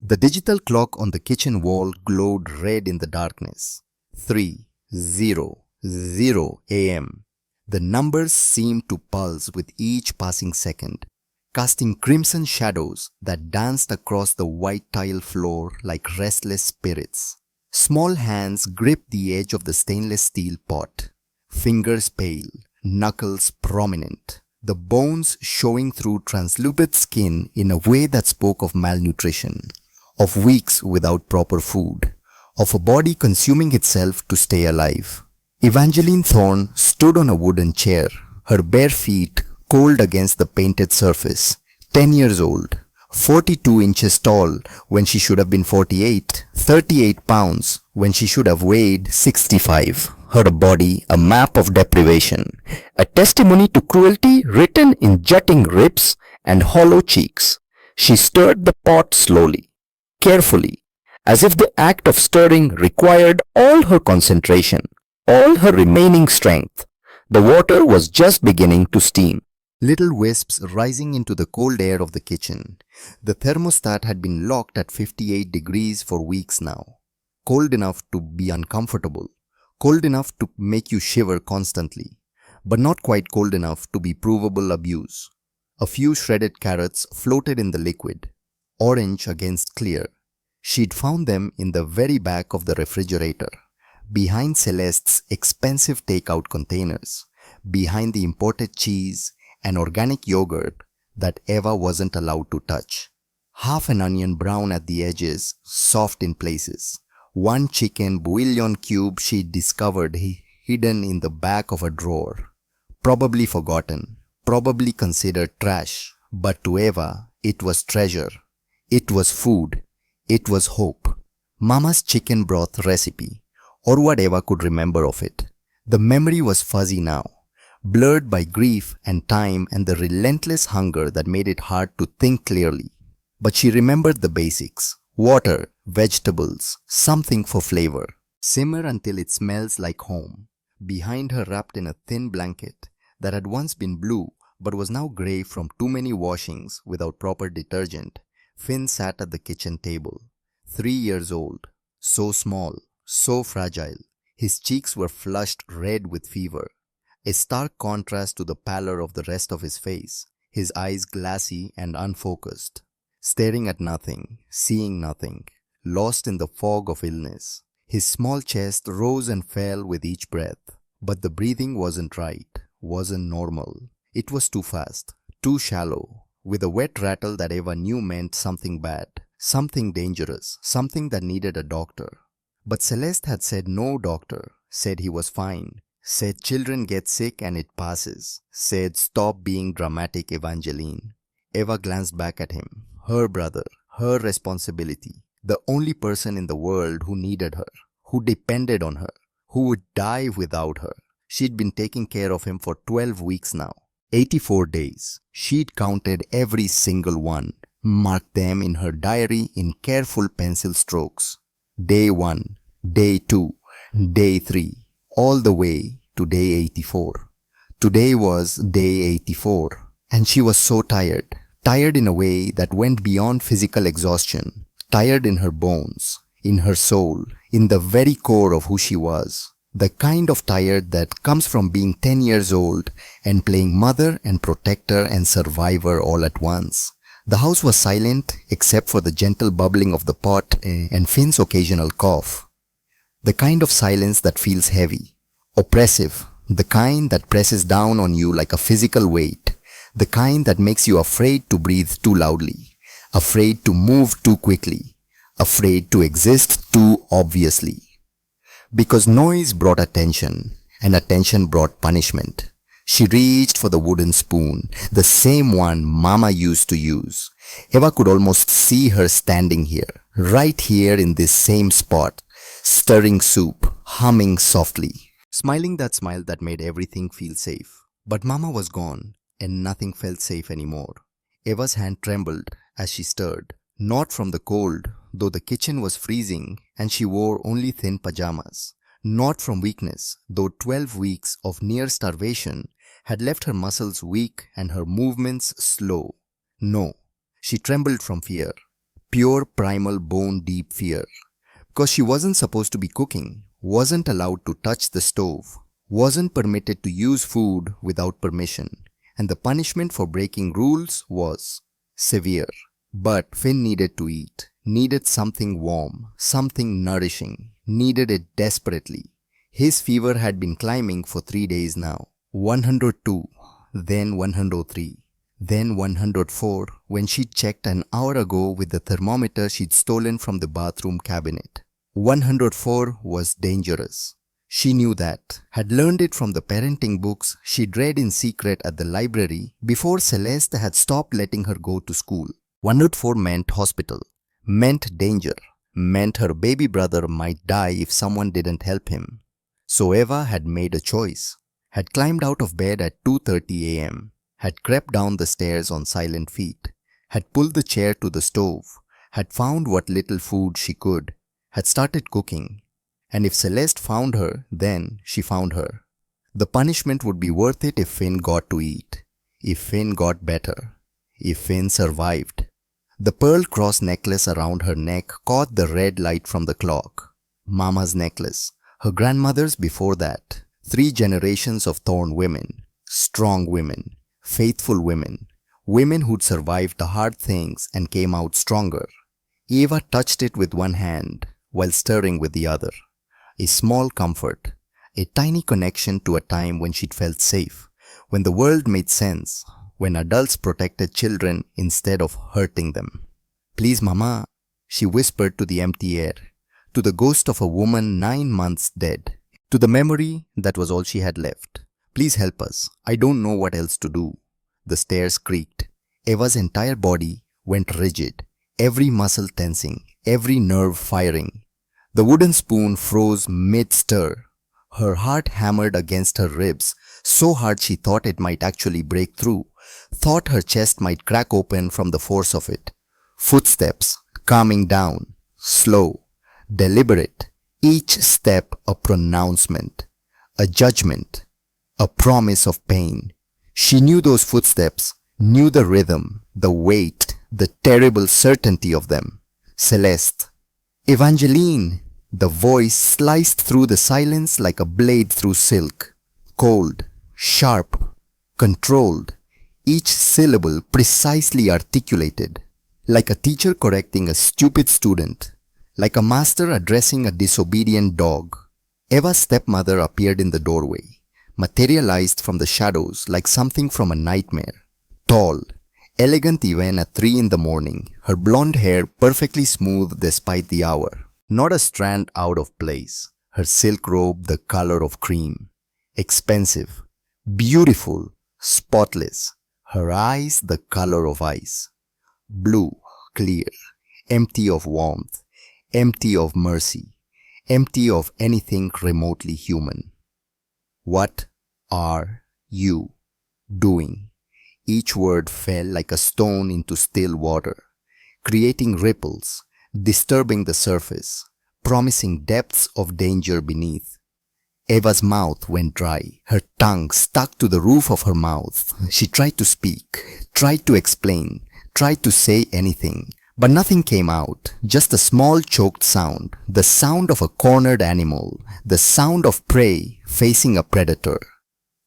The digital clock on the kitchen wall glowed red in the darkness. 3:00 a.m. The numbers seemed to pulse with each passing second, casting crimson shadows that danced across the white tile floor like restless spirits. Small hands gripped the edge of the stainless steel pot, fingers pale, knuckles prominent, the bones showing through translucent skin in a way that spoke of malnutrition, of weeks without proper food, of a body consuming itself to stay alive. Evangeline Thorne stood on a wooden chair, her bare feet cold against the painted surface, 10 years old, 42 inches tall when she should have been 48, 38 pounds when she should have weighed 65. Her body a map of deprivation, a testimony to cruelty written in jutting ribs and hollow cheeks. She stirred the pot slowly, carefully, as if the act of stirring required all her concentration, all her remaining strength. The water was just beginning to steam. Little wisps rising into the cold air of the kitchen. The thermostat had been locked at 58 degrees for weeks now. Cold enough to be uncomfortable. Cold enough to make you shiver constantly. But not quite cold enough to be provable abuse. A few shredded carrots floated in the liquid. Orange against clear. She'd found them in the very back of the refrigerator. Behind Celeste's expensive takeout containers. Behind the imported cheese and organic yogurt that Eva wasn't allowed to touch. Half an onion brown at the edges, soft in places. One chicken bouillon cube she'd discovered hidden in the back of a drawer. Probably forgotten, probably considered trash, but to Eva, it was treasure. It was food. It was hope. Mama's chicken broth recipe, or what Eva could remember of it. The memory was fuzzy now, blurred by grief and time and the relentless hunger that made it hard to think clearly. But she remembered the basics. Water, vegetables, something for flavor. Simmer until it smells like home. Behind her, wrapped in a thin blanket that had once been blue but was now grey from too many washings without proper detergent, Finn sat at the kitchen table. 3 years old, so small, so fragile. His cheeks were flushed red with fever, a stark contrast to the pallor of the rest of his face, his eyes glassy and unfocused, staring at nothing, seeing nothing, lost in the fog of illness. His small chest rose and fell with each breath, but the breathing wasn't right, wasn't normal. It was too fast, too shallow, with a wet rattle that Eva knew meant something bad, something dangerous, something that needed a doctor. But Celeste had said no doctor, said he was fine, said children get sick and it passes, said stop being dramatic, Evangeline. Eva glanced back at him, her brother, her responsibility, the only person in the world who needed her, who depended on her, who would die without her. She'd been taking care of him for 12 weeks now, 84 days. She'd counted every single one, marked them in her diary in careful pencil strokes. Day 1, day 2, day 3, all the way to day 84. Today was day 84, and she was so tired, tired in a way that went beyond physical exhaustion, tired in her bones, in her soul, in the very core of who she was. The kind of tired that comes from being 10 years old and playing mother and protector and survivor all at once. The house was silent except for the gentle bubbling of the pot and Finn's occasional cough. The kind of silence that feels heavy, oppressive, the kind that presses down on you like a physical weight, the kind that makes you afraid to breathe too loudly, afraid to move too quickly, afraid to exist too obviously. Because noise brought attention, and attention brought punishment. She reached for the wooden spoon, the same one Mama used to use. Eva could almost see her standing here, right here in this same spot, stirring soup, humming softly, smiling that smile that made everything feel safe. But Mama was gone, and nothing felt safe anymore. Eva's hand trembled as she stirred, not from the cold, though the kitchen was freezing and she wore only thin pajamas. Not from weakness, though 12 weeks of near starvation had left her muscles weak and her movements slow. No, she trembled from fear. Pure primal bone-deep fear. Because she wasn't supposed to be cooking, wasn't allowed to touch the stove, wasn't permitted to use food without permission, and the punishment for breaking rules was severe. But Finn needed to eat, needed something warm, something nourishing, needed it desperately. His fever had been climbing for 3 days now. 102, then 103, then 104 when she checked an hour ago with the thermometer she'd stolen from the bathroom cabinet. 104 was dangerous. She knew that, had learned it from the parenting books she'd read in secret at the library before Celeste had stopped letting her go to school. 104 meant hospital, meant danger, meant her baby brother might die if someone didn't help him. So Eva had made a choice, had climbed out of bed at 2:30 a.m., had crept down the stairs on silent feet, had pulled the chair to the stove, had found what little food she could, had started cooking. And if Celeste found her, then she found her. The punishment would be worth it if Finn got to eat, if Finn got better, if Finn survived. The pearl cross necklace around her neck caught the red light from the clock. Mama's necklace, her grandmother's before that. 3 generations of Thorn women, strong women, faithful women, women who'd survived the hard things and came out stronger. Eva touched it with one hand while stirring with the other. A small comfort, a tiny connection to a time when she'd felt safe, when the world made sense, when adults protected children instead of hurting them. "Please, Mama," she whispered to the empty air, to the ghost of a woman 9 months dead, to the memory that was all she had left. "Please help us. I don't know what else to do." The stairs creaked. Eva's entire body went rigid, every muscle tensing, every nerve firing. The wooden spoon froze mid-stir. Her heart hammered against her ribs, so hard she thought it might actually break through, thought her chest might crack open from the force of it. Footsteps, calming down, slow, deliberate, each step a pronouncement, a judgment, a promise of pain. She knew those footsteps, knew the rhythm, the weight, the terrible certainty of them. Celeste. "Evangeline!" The voice sliced through the silence like a blade through silk. Cold, sharp, controlled, each syllable precisely articulated, like a teacher correcting a stupid student, like a master addressing a disobedient dog. Eva's stepmother appeared in the doorway, materialized from the shadows like something from a nightmare. Tall, elegant even at 3 in the morning, her blonde hair perfectly smooth despite the hour. Not a strand out of place, her silk robe the color of cream. Expensive, beautiful, spotless, her eyes the color of ice. Blue, clear, empty of warmth, empty of mercy, empty of anything remotely human. "What are you doing?" Each word fell like a stone into still water, creating ripples, disturbing the surface, promising depths of danger beneath. Eva's mouth went dry, her tongue stuck to the roof of her mouth. She tried to speak, tried to explain, tried to say anything, but nothing came out, just a small choked sound, the sound of a cornered animal, the sound of prey facing a predator.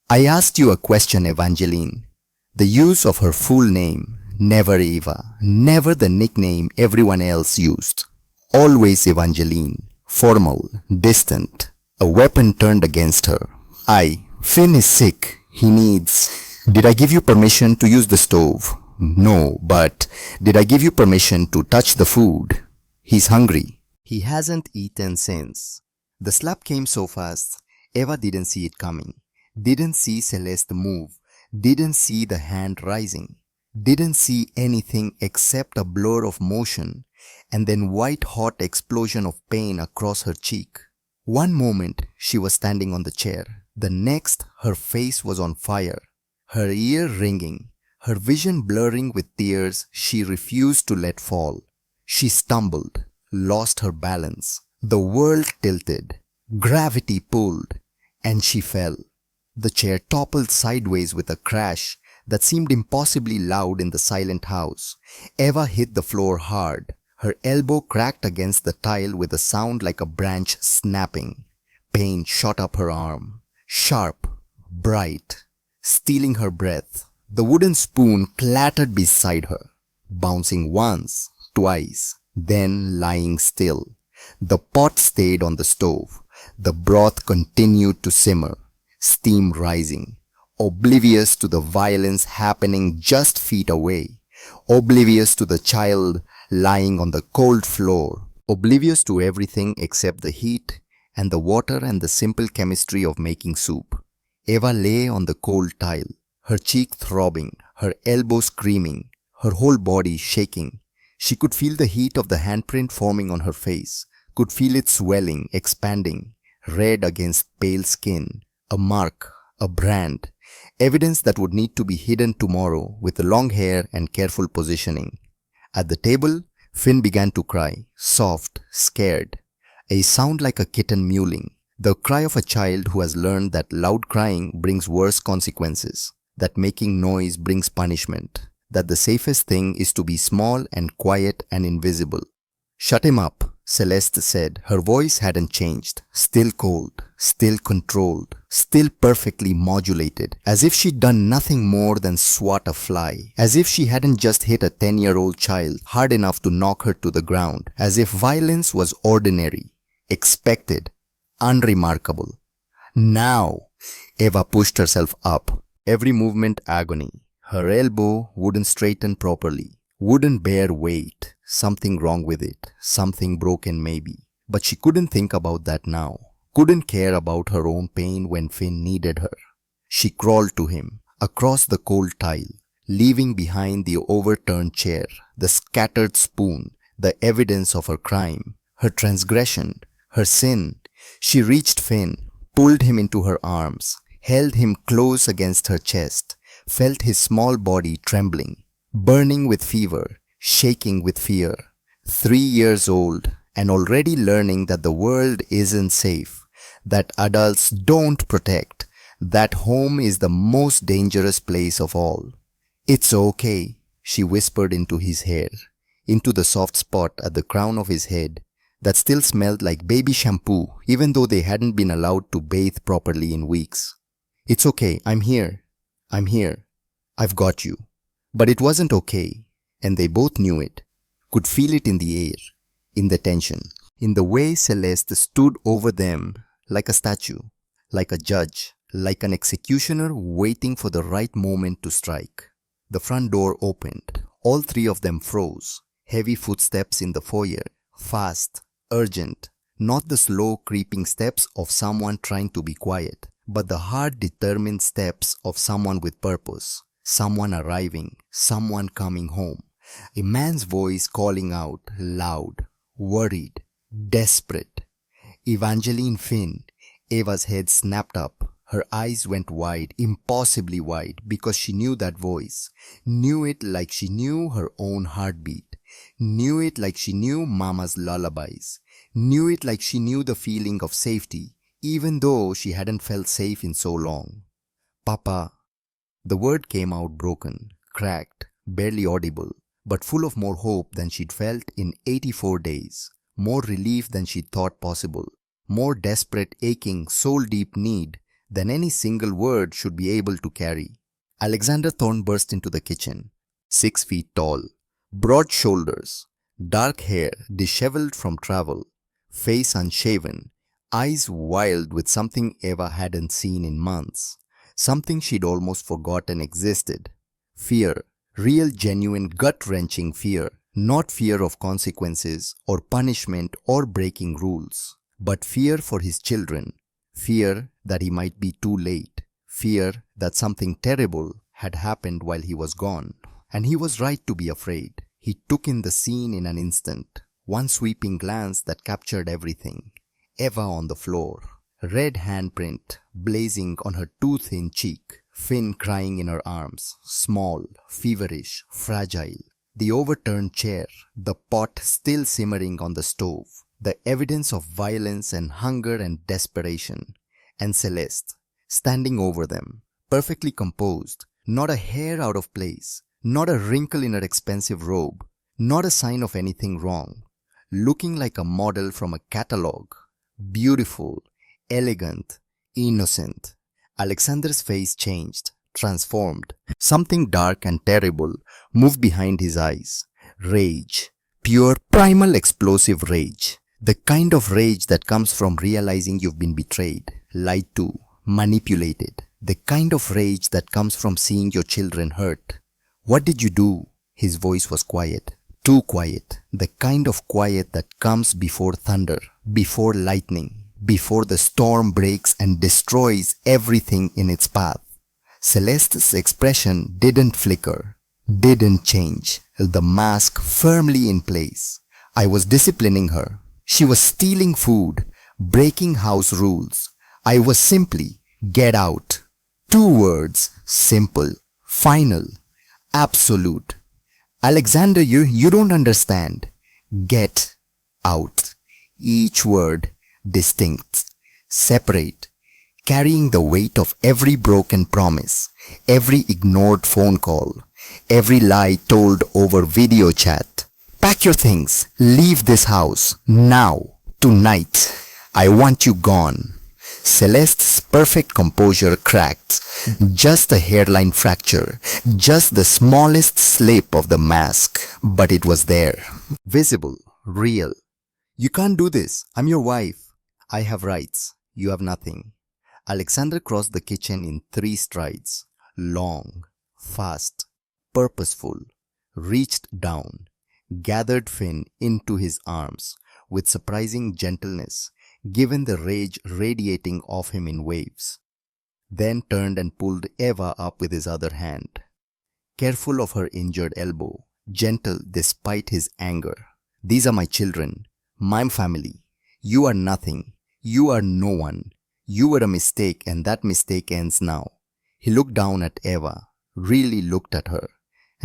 "I asked you a question, Evangeline." The use of her full name, never Eva, never the nickname everyone else used. Always Evangeline, formal, distant, a weapon turned against her. Finn is sick, he needs. Did I give you permission to use the stove? No, but did I give you permission to touch the food? He's hungry. He hasn't eaten since. The slap came so fast, Eva didn't see it coming, didn't see Celeste move, didn't see the hand rising, didn't see anything except a blur of motion and then white-hot explosion of pain across her cheek. One moment she was standing on the chair, the next her face was on fire, her ear ringing, her vision blurring with tears she refused to let fall. She stumbled, lost her balance, the world tilted, gravity pulled, and she fell. The chair toppled sideways with a crash that seemed impossibly loud in the silent house. Eva hit the floor hard, Her elbow cracked against the tile with a sound like a branch snapping. Pain shot up her arm, sharp, bright, stealing her breath. The wooden spoon clattered beside her, bouncing once, twice, then lying still. The pot stayed on the stove. The broth continued to simmer, steam rising, oblivious to the violence happening just feet away, oblivious to the child lying on the cold floor, oblivious to everything except the heat and the water and the simple chemistry of making soup. Eva lay on the cold tile, her cheek throbbing, her elbow screaming, her whole body shaking. She could feel the heat of the handprint forming on her face, could feel it swelling, expanding, red against pale skin, a mark, a brand, evidence that would need to be hidden tomorrow with long hair and careful positioning. At the table, Finn began to cry, soft, scared, a sound like a kitten mewling, the cry of a child who has learned that loud crying brings worse consequences, that making noise brings punishment, that the safest thing is to be small and quiet and invisible. "Shut him up," Celeste said. Her voice hadn't changed, still cold, still controlled, still perfectly modulated, as if she'd done nothing more than swat a fly, as if she hadn't just hit a 10-year-old child hard enough to knock her to the ground, as if violence was ordinary, expected, unremarkable. "Now!" Eva pushed herself up, every movement agony. Her elbow wouldn't straighten properly, wouldn't bear weight. Something wrong with it, something broken maybe. But she couldn't think about that now, couldn't care about her own pain when Finn needed her. She crawled to him, across the cold tile, leaving behind the overturned chair, the scattered spoon, the evidence of her crime, her transgression, her sin. She reached Finn, pulled him into her arms, held him close against her chest, felt his small body trembling, burning with fever, shaking with fear. 3 years old and already learning that the world isn't safe, that adults don't protect, that home is the most dangerous place of all. "It's okay," she whispered into his hair, into the soft spot at the crown of his head that still smelled like baby shampoo even though they hadn't been allowed to bathe properly in weeks. "It's okay, I'm here. I'm here. I've got you." But it wasn't okay, and they both knew it, could feel it in the air, in the tension, in the way Celeste stood over them like a statue, like a judge, like an executioner waiting for the right moment to strike. The front door opened. All three of them froze. Heavy footsteps in the foyer, fast, urgent, not the slow creeping steps of someone trying to be quiet, but the hard determined steps of someone with purpose, someone arriving, someone coming home. A man's voice calling out, loud, worried, desperate. "Evangeline Finn." Eva's head snapped up. Her eyes went wide, impossibly wide, because she knew that voice. Knew it like she knew her own heartbeat. Knew it like she knew Mama's lullabies. Knew it like she knew the feeling of safety, even though she hadn't felt safe in so long. "Papa." The word came out broken, cracked, barely audible, but full of more hope than she'd felt in 84 days, more relief than she'd thought possible, more desperate, aching, soul-deep need than any single word should be able to carry. Alexander Thorne burst into the kitchen, 6 feet tall, broad shoulders, dark hair disheveled from travel, face unshaven, eyes wild with something Eva hadn't seen in months, something she'd almost forgotten existed. Fear, real genuine gut-wrenching fear, not fear of consequences or punishment or breaking rules, but fear for his children, fear that he might be too late, fear that something terrible had happened while he was gone. And he was right to be afraid. He took in the scene in an instant, one sweeping glance that captured everything. Eva on the floor, red handprint blazing on her too thin cheek, Finn crying in her arms, small, feverish, fragile. The overturned chair, the pot still simmering on the stove, the evidence of violence and hunger and desperation. And Celeste, standing over them, perfectly composed, not a hair out of place, not a wrinkle in her expensive robe, Not a sign of anything wrong. Looking like a model from a catalogue. Beautiful, elegant, innocent. Alexander's face changed, transformed. Something dark and terrible moved behind his eyes. Rage. Pure, primal, explosive rage. The kind of rage that comes from realizing you've been betrayed, lied to, manipulated. The kind of rage that comes from seeing your children hurt. What did you do? His voice was quiet. Too quiet. The kind of quiet that comes before thunder, before lightning, before the storm breaks and destroys everything in its path. Celeste's expression didn't flicker, didn't change. The mask firmly in place. I was disciplining her. She was stealing food, breaking house rules. I was simply, get out. 2 words, simple, final, absolute. Alexander, you don't understand. Get out. Each word distinct, separate, carrying the weight of every broken promise, every ignored phone call, every lie told over video chat. Pack your things. Leave this house. Now. Tonight. I want you gone. Celeste's perfect composure cracked. Just a hairline fracture. Just the smallest slip of the mask. But it was there. Visible. Real. You can't do this. I'm your wife. I have rights. You have nothing. Alexander crossed the kitchen in 3 strides. Long. Fast. Purposeful. Reached down. Gathered Finn into his arms with surprising gentleness, given the rage radiating off him in waves. Then turned and pulled Eva up with his other hand. Careful of her injured elbow, gentle despite his anger. These are my children, my family. You are nothing. You are no one. You were a mistake and that mistake ends now. He looked down at Eva, really looked at her.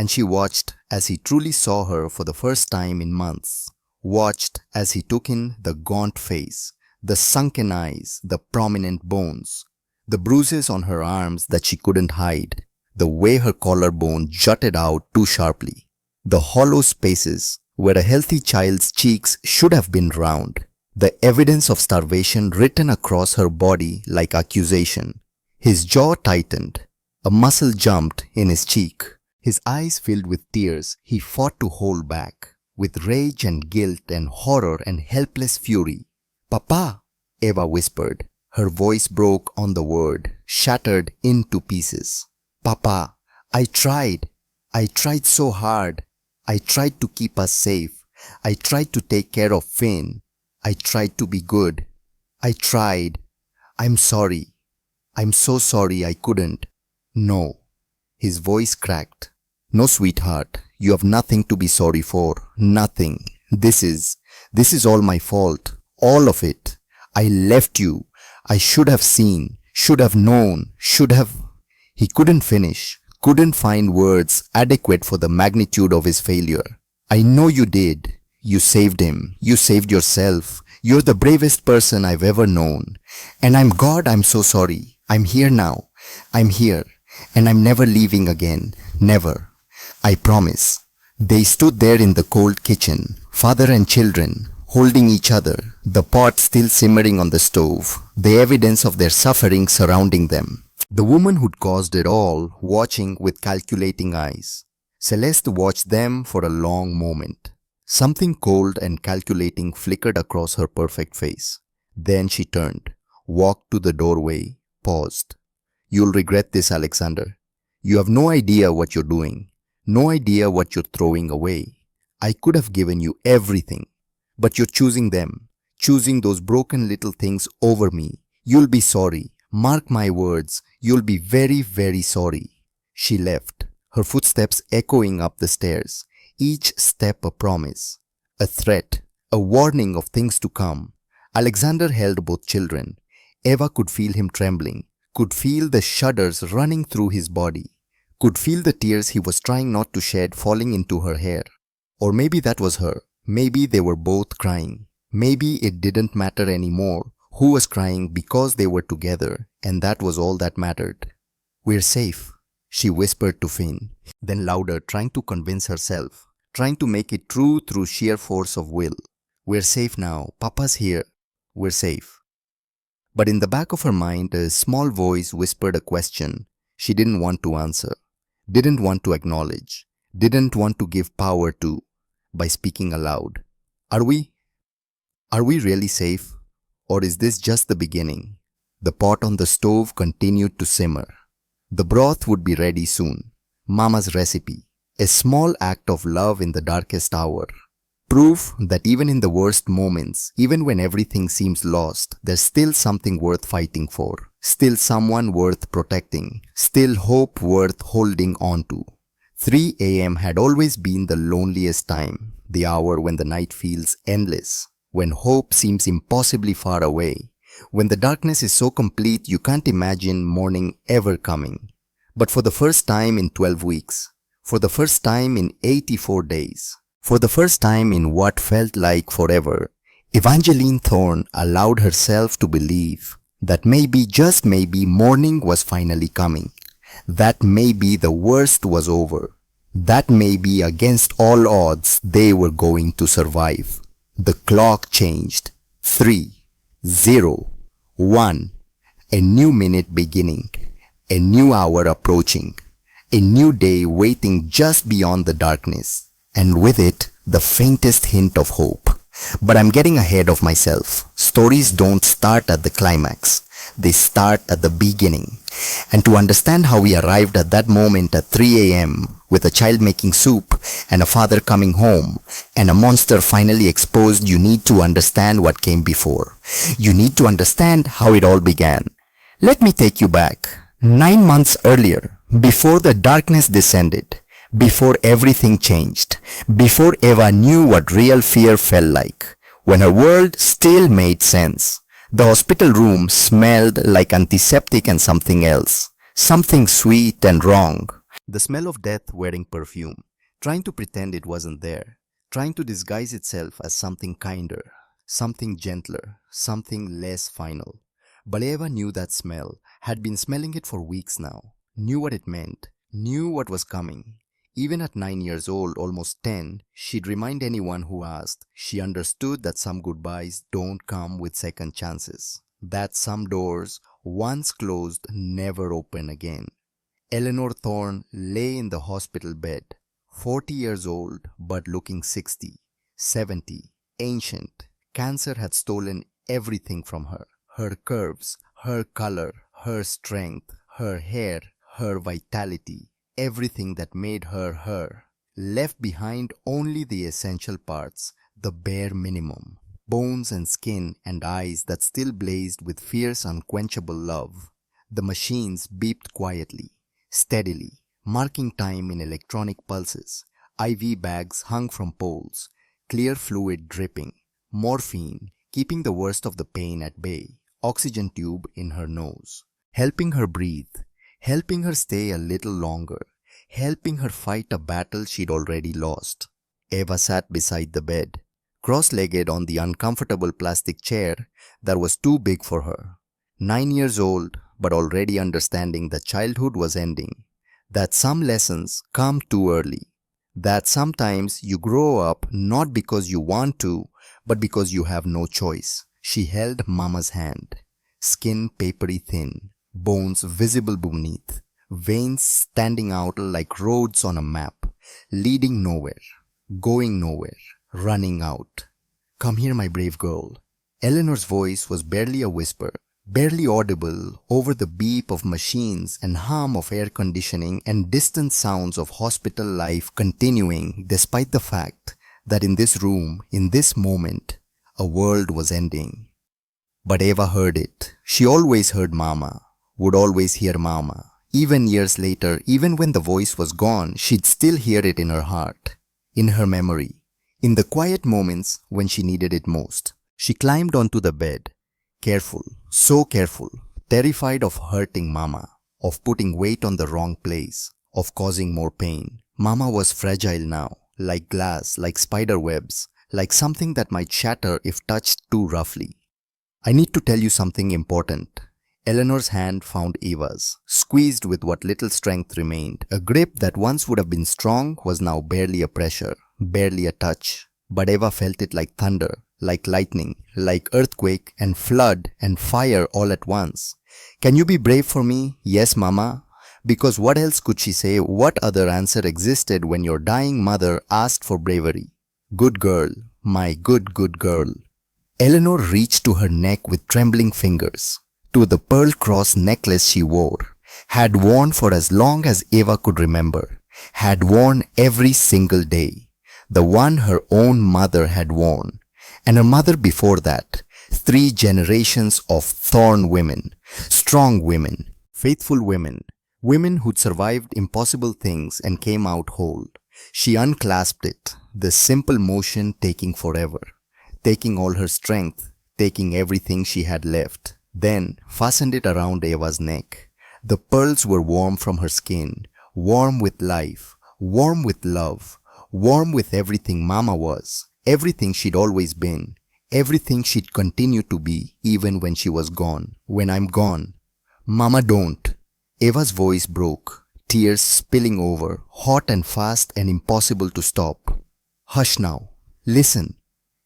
And she watched as he truly saw her for the first time in months. Watched as he took in the gaunt face, the sunken eyes, the prominent bones, the bruises on her arms that she couldn't hide, the way her collarbone jutted out too sharply, the hollow spaces where a healthy child's cheeks should have been round, the evidence of starvation written across her body like accusation. His jaw tightened, a muscle jumped in his cheek. His eyes filled with tears he fought to hold back, with rage and guilt and horror and helpless fury. "Papa," Eva whispered. Her voice broke on the word, shattered into pieces. "Papa, I tried. I tried so hard. I tried to keep us safe. I tried to take care of Finn. I tried to be good. I tried. I'm sorry. I'm so sorry I couldn't." "No." His voice cracked. "No, sweetheart, you have nothing to be sorry for. Nothing. This is all my fault. All of it. I left you. I should have seen, should have known, should have..." He couldn't finish, couldn't find words adequate for the magnitude of his failure. "I know you did. You saved him. You saved yourself. You're the bravest person I've ever known. And I'm so sorry. I'm here now. I'm here. And I'm never leaving again. Never. I promise." They stood there in the cold kitchen, father and children, holding each other, the pot still simmering on the stove, the evidence of their suffering surrounding them. The woman who'd caused it all, watching with calculating eyes. Celeste watched them for a long moment. Something cold and calculating flickered across her perfect face. Then she turned, walked to the doorway, paused. "You'll regret this, Alexander. You have no idea what you're doing, no idea what you're throwing away. I could have given you everything, but you're choosing them, choosing those broken little things over me. You'll be sorry. Mark my words, you'll be very, very sorry." She left, her footsteps echoing up the stairs, each step a promise, a threat, a warning of things to come. Alexander held both children. Eva could feel him trembling, could feel the shudders running through his body, could feel the tears he was trying not to shed falling into her hair. Or maybe that was her. Maybe they were both crying. Maybe it didn't matter anymore who was crying because they were together, and that was all that mattered. "We're safe," she whispered to Finn, then louder, trying to convince herself. trying to make it true through sheer force of will. We're safe now. Papa's here. We're safe. But in the back of her mind, a small voice whispered a question she didn't want to answer, didn't want to acknowledge, didn't want to give power to by speaking aloud. Are we? Are we really safe? Or is this just the beginning? The pot on the stove continued to simmer. The broth would be ready soon. Mama's recipe. A small act of love in the darkest hour. Proof that even in the worst moments, even when everything seems lost, there's still something worth fighting for. Still someone worth protecting. Still hope worth holding on to. 3 a.m. had always been the loneliest time. The hour when the night feels endless. When hope seems impossibly far away. When the darkness is so complete you can't imagine morning ever coming. But for the first time in 12 weeks. For the first time in 84 days. For the first time in what felt like forever, Evangeline Thorne allowed herself to believe that maybe, just maybe, morning was finally coming. That maybe the worst was over. That maybe against all odds they were going to survive. The clock changed. 3, 0, 1. A new minute beginning. A new hour approaching. A new day waiting just beyond the darkness. And with it, the faintest hint of hope. But I'm getting ahead of myself. Stories don't start at the climax. They start at the beginning. And to understand how we arrived at that moment at 3 a.m. with a child making soup and a father coming home and a monster finally exposed, you need to understand what came before. You need to understand how it all began. Let me take you back. 9 months earlier, before the darkness descended, before everything changed, before Eva knew what real fear felt like, when her world still made sense. The hospital room smelled like antiseptic and something else, something sweet and wrong. The smell of death wearing perfume, trying to pretend it wasn't there, trying to disguise itself as something kinder, something gentler, something less final. But Eva knew that smell, had been smelling it for weeks now, knew what it meant, knew what was coming. Even at 9 years old, almost 10, she'd remind anyone who asked. She understood that some goodbyes don't come with second chances. That some doors, once closed, never open again. Eleanor Thorne lay in the hospital bed, 40 years old but looking 60, 70, ancient. Cancer had stolen everything from her. Her curves, her color, her strength, her hair, her vitality. Everything that made her her, left behind only the essential parts, the bare minimum, bones and skin and eyes that still blazed with fierce unquenchable love. The machines beeped quietly, steadily, marking time in electronic pulses. IV bags hung from poles, clear fluid dripping, morphine keeping the worst of the pain at bay, oxygen tube in her nose, helping her breathe, helping her stay a little longer, helping her fight a battle she'd already lost. Eva sat beside the bed, cross-legged on the uncomfortable plastic chair that was too big for her. 9 years old, but already understanding that childhood was ending, that some lessons come too early, that sometimes you grow up not because you want to, but because you have no choice. She held Mama's hand, skin papery thin, bones visible beneath, veins standing out like roads on a map, leading nowhere, going nowhere, running out. Come here, my brave girl. Eleanor's voice was barely a whisper, barely audible over the beep of machines and hum of air conditioning and distant sounds of hospital life continuing despite the fact that in this room, in this moment, a world was ending. But Eva heard it. She always heard Mama, would always hear Mama. Even years later, even when the voice was gone, she'd still hear it in her heart, in her memory, in the quiet moments when she needed it most. She climbed onto the bed, careful, so careful, terrified of hurting Mama, of putting weight on the wrong place, of causing more pain. Mama was fragile now, like glass, like spider webs, like something that might shatter if touched too roughly. I need to tell you something important. Eleanor's hand found Eva's, squeezed with what little strength remained. A grip that once would have been strong was now barely a pressure, barely a touch. But Eva felt it like thunder, like lightning, like earthquake and flood and fire all at once. Can you be brave for me? Yes, Mama. Because what else could she say? What other answer existed when your dying mother asked for bravery? Good girl, my good girl. Eleanor reached to her neck with trembling fingers, to the pearl cross necklace she wore, had worn for as long as Eva could remember, had worn every single day, the one her own mother had worn, and her mother before that, 3 generations of thorn women, strong women, faithful women, women who'd survived impossible things and came out whole. She unclasped it, the simple motion taking forever, taking all her strength, taking everything she had left, then fastened it around Eva's neck. The pearls were warm from her skin, warm with life, warm with love, warm with everything Mama was, everything she'd always been, everything she'd continue to be even when she was gone, when I'm gone. Mama, don't. Eva's voice broke, tears spilling over, hot and fast and impossible to stop. Hush now. Listen.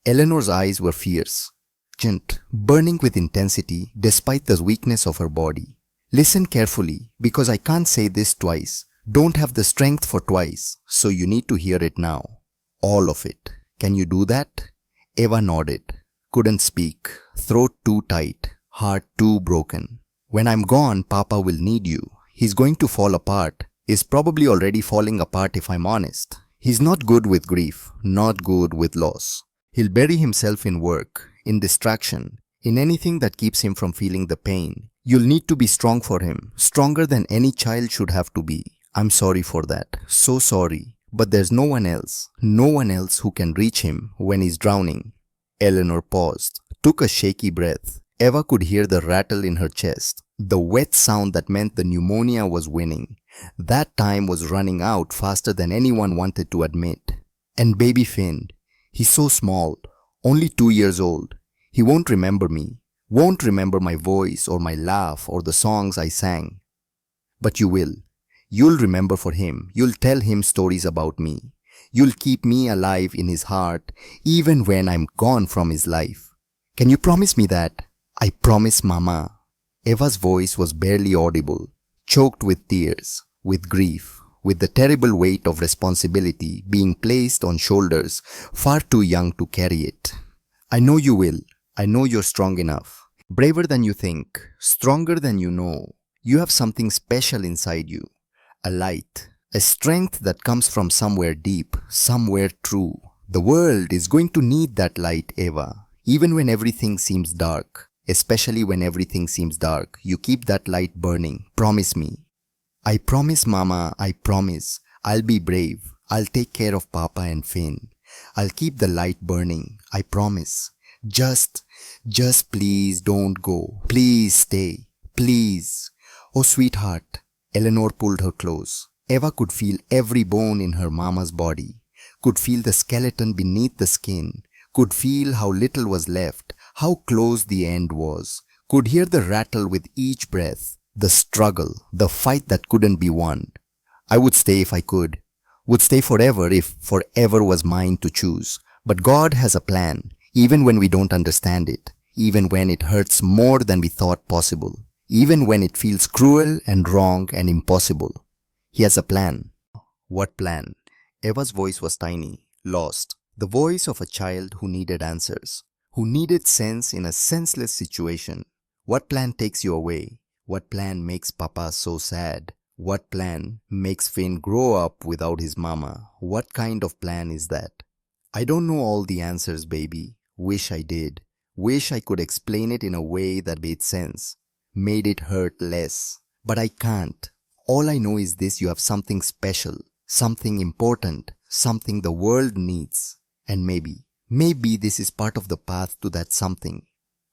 Eleanor's eyes were fierce, urgent, burning with intensity despite the weakness of her body. Listen carefully, because I can't say this twice. Don't have the strength for twice, so you need to hear it now. All of it. Can you do that? Eva nodded. Couldn't speak. Throat too tight. Heart too broken. When I'm gone, Papa will need you. He's going to fall apart. Is probably already falling apart if I'm honest. He's not good with grief, not good with loss. He'll bury himself in work, in distraction, in anything that keeps him from feeling the pain. You'll need to be strong for him, stronger than any child should have to be. I'm sorry for that, so sorry. But there's no one else who can reach him when he's drowning. Eleanor paused, took a shaky breath. Eva could hear the rattle in her chest, the wet sound that meant the pneumonia was winning. That time was running out faster than anyone wanted to admit. And baby Finn, he's so small, only 2 years old. He won't remember me, won't remember my voice or my laugh or the songs I sang. But you will. You'll remember for him. You'll tell him stories about me. You'll keep me alive in his heart even when I'm gone from his life. Can you promise me that? I promise, Mama. Eva's voice was barely audible, choked with tears, with grief, with the terrible weight of responsibility being placed on shoulders far too young to carry it. I know you will. I know you're strong enough. Braver than you think. Stronger than you know. You have something special inside you. A light. A strength that comes from somewhere deep, somewhere true. The world is going to need that light, Eva. Even when everything seems dark. Especially when everything seems dark. You keep that light burning. Promise me. I promise, Mama, I promise. I'll be brave. I'll take care of Papa and Finn. I'll keep the light burning. I promise. Just please don't go. Please stay. Please. Oh, sweetheart. Eleanor pulled her close. Eva could feel every bone in her mama's body. Could feel the skeleton beneath the skin. Could feel how little was left. How close the end was. Could hear the rattle with each breath. The struggle, the fight that couldn't be won. I would stay if I could. Would stay forever if forever was mine to choose. But God has a plan, even when we don't understand it. Even when it hurts more than we thought possible. Even when it feels cruel and wrong and impossible. He has a plan. What plan? Eva's voice was tiny, lost. The voice of a child who needed answers. Who needed sense in a senseless situation. What plan takes you away? What plan makes Papa so sad? What plan makes Finn grow up without his mama? What kind of plan is that? I don't know all the answers, baby. Wish I did. Wish I could explain it in a way that made sense. Made it hurt less. But I can't. All I know is this: you have something special. Something important. Something the world needs. And maybe this is part of the path to that something.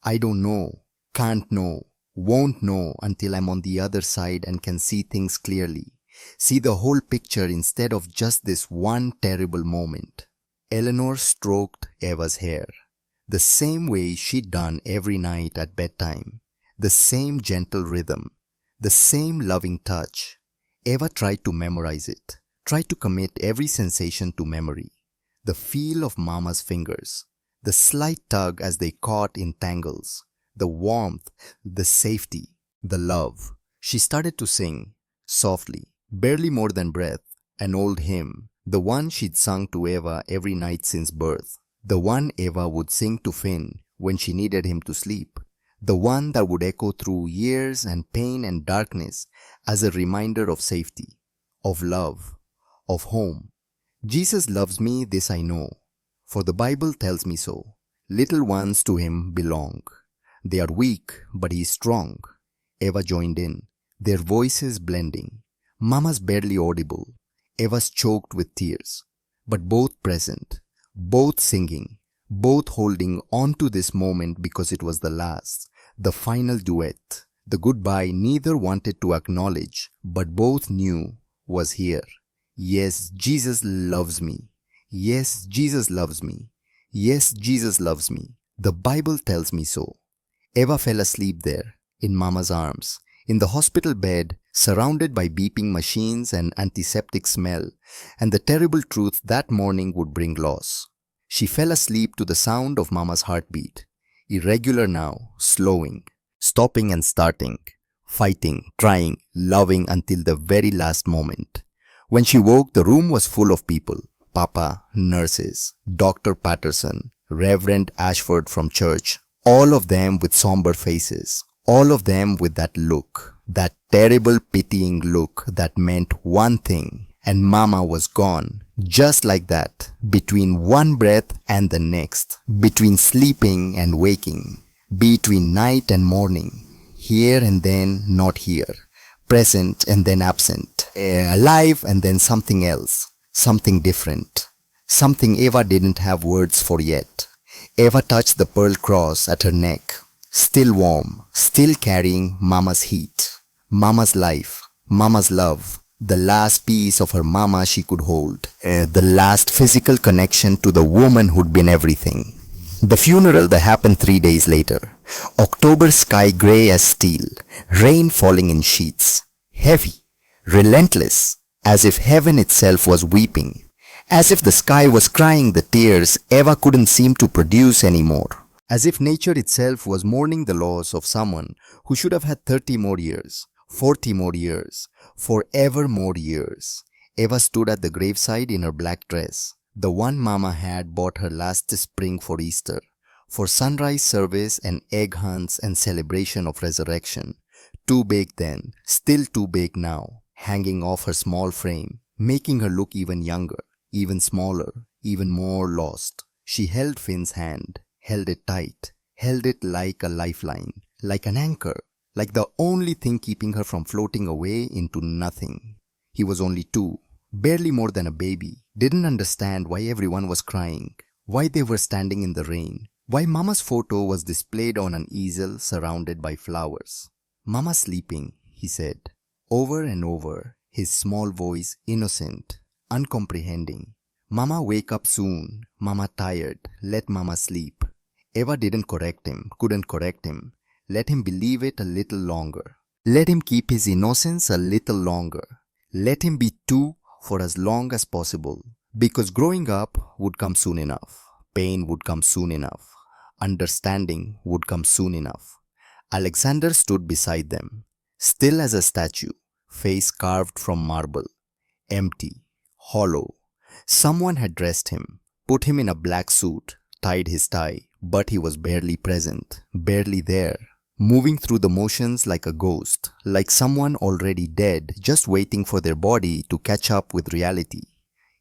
I don't know. Can't know. Won't know until I'm on the other side and can see things clearly. See the whole picture instead of just this one terrible moment. Eleanor stroked Eva's hair. The same way she'd done every night at bedtime. The same gentle rhythm. The same loving touch. Eva tried to memorize it. Tried to commit every sensation to memory. The feel of Mama's fingers, the slight tug as they caught in tangles, the warmth, the safety, the love. She started to sing, softly, barely more than breath, an old hymn, the one she'd sung to Eva every night since birth, the one Eva would sing to Finn when she needed him to sleep, the one that would echo through years and pain and darkness as a reminder of safety, of love, of home. Jesus loves me, this I know, for the Bible tells me so. Little ones to him belong. They are weak, but he is strong. Eva joined in, their voices blending. Mama's barely audible, Eva's choked with tears, but both present, both singing, both holding on to this moment because it was the last, the final duet, the goodbye neither wanted to acknowledge, but both knew was here. Yes, Jesus loves me. Yes, Jesus loves me. Yes, Jesus loves me. The Bible tells me so. Eva fell asleep there, in Mama's arms, in the hospital bed, surrounded by beeping machines and antiseptic smell, and the terrible truth that morning would bring loss. She fell asleep to the sound of Mama's heartbeat, irregular now, slowing, stopping and starting, fighting, trying, loving until the very last moment. When she woke, the room was full of people. Papa, nurses, Dr. Patterson, Reverend Ashford from church, all of them with somber faces, all of them with that look, that terrible pitying look that meant one thing, and Mama was gone, just like that, between one breath and the next, between sleeping and waking, between night and morning, here and then not here, present and then absent, alive and then something else, something different, something Eva didn't have words for yet. Eva touched the pearl cross at her neck, still warm, still carrying Mama's heat, Mama's life, Mama's love, the last piece of her Mama she could hold, the last physical connection to the woman who'd been everything. The funeral that happened 3 days later. October sky grey as steel, rain falling in sheets, heavy, relentless, as if heaven itself was weeping, as if the sky was crying the tears Eva couldn't seem to produce anymore, as if nature itself was mourning the loss of someone who should have had 30 more years, 40 more years, forever more years. Eva stood at the graveside in her black dress, the one Mama had bought her last spring for Easter, for sunrise service and egg hunts and celebration of resurrection. Too big then, still too big now, hanging off her small frame, making her look even younger, even smaller, even more lost. She held Finn's hand, held it tight, held it like a lifeline, like an anchor, like the only thing keeping her from floating away into nothing. He was only 2, barely more than a baby, didn't understand why everyone was crying, why they were standing in the rain, why Mama's photo was displayed on an easel surrounded by flowers. Mama sleeping, he said, over and over, his small voice innocent, uncomprehending. Mama wake up soon, Mama tired, let Mama sleep. Eva didn't correct him, couldn't correct him. Let him believe it a little longer. Let him keep his innocence a little longer. Let him be 2 for as long as possible. Because growing up would come soon enough. Pain would come soon enough. Understanding would come soon enough. Alexander stood beside them, still as a statue, face carved from marble, empty, hollow. Someone had dressed him, put him in a black suit, tied his tie, but he was barely present, barely there, moving through the motions like a ghost, like someone already dead, just waiting for their body to catch up with reality.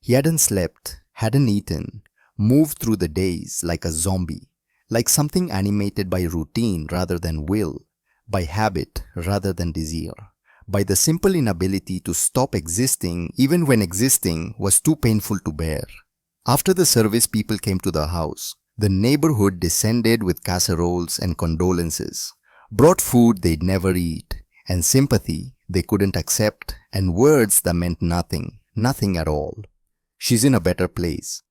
He hadn't slept, hadn't eaten, moved through the days like a zombie, like something animated by routine rather than will, by habit rather than desire, by the simple inability to stop existing even when existing was too painful to bear. After the service, people came to the house. The neighborhood descended with casseroles and condolences, brought food they'd never eat, and sympathy they couldn't accept, and words that meant nothing, nothing at all. She's in a better place.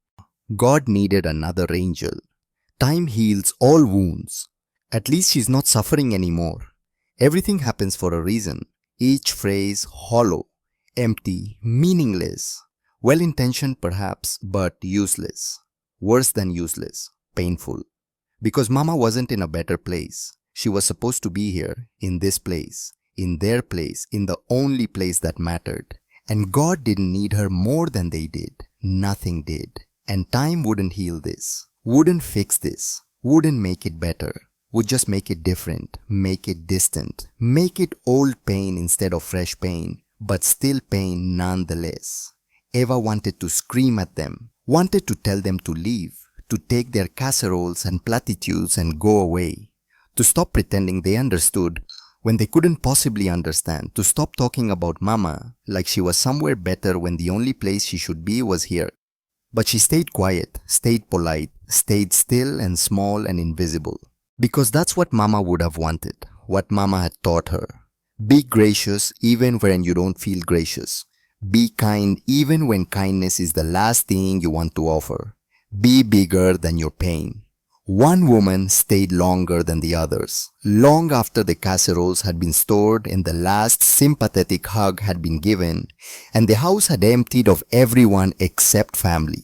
God needed another angel. Time heals all wounds. At least she's not suffering anymore. Everything happens for a reason. Each phrase hollow, empty, meaningless. Well-intentioned perhaps, but useless. Worse than useless. Painful. Because Mama wasn't in a better place. She was supposed to be here, in this place, in their place, in the only place that mattered. And God didn't need her more than they did. Nothing did. And time wouldn't heal this, wouldn't fix this, wouldn't make it better, would just make it different, make it distant, make it old pain instead of fresh pain, but still pain nonetheless. Eva wanted to scream at them, wanted to tell them to leave, to take their casseroles and platitudes and go away, to stop pretending they understood when they couldn't possibly understand, to stop talking about Mama like she was somewhere better when the only place she should be was here. But she stayed quiet, stayed polite, stayed still and small and invisible. Because that's what Mama would have wanted, what Mama had taught her. Be gracious even when you don't feel gracious. Be kind even when kindness is the last thing you want to offer. Be bigger than your pain. One woman stayed longer than the others, long after the casseroles had been stored and the last sympathetic hug had been given, and the house had emptied of everyone except family.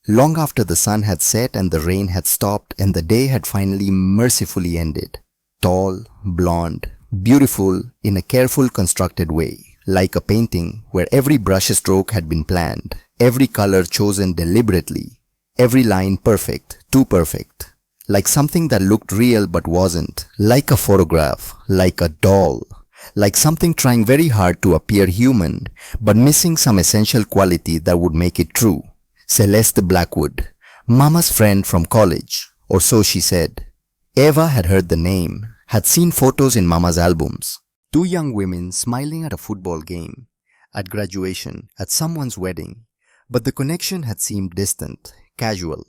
Long after the sun had set and the rain had stopped and the day had finally mercifully ended. Tall, blonde, beautiful in a careful constructed way, like a painting where every brush stroke had been planned, every color chosen deliberately, every line perfect, too perfect. Like something that looked real but wasn't. Like a photograph, like a doll. Like something trying very hard to appear human, but missing some essential quality that would make it true. Celeste Blackwood, Mama's friend from college, or so she said. Eva had heard the name, had seen photos in Mama's albums. Two young women smiling at a football game, at graduation, at someone's wedding. But the connection had seemed distant, casual,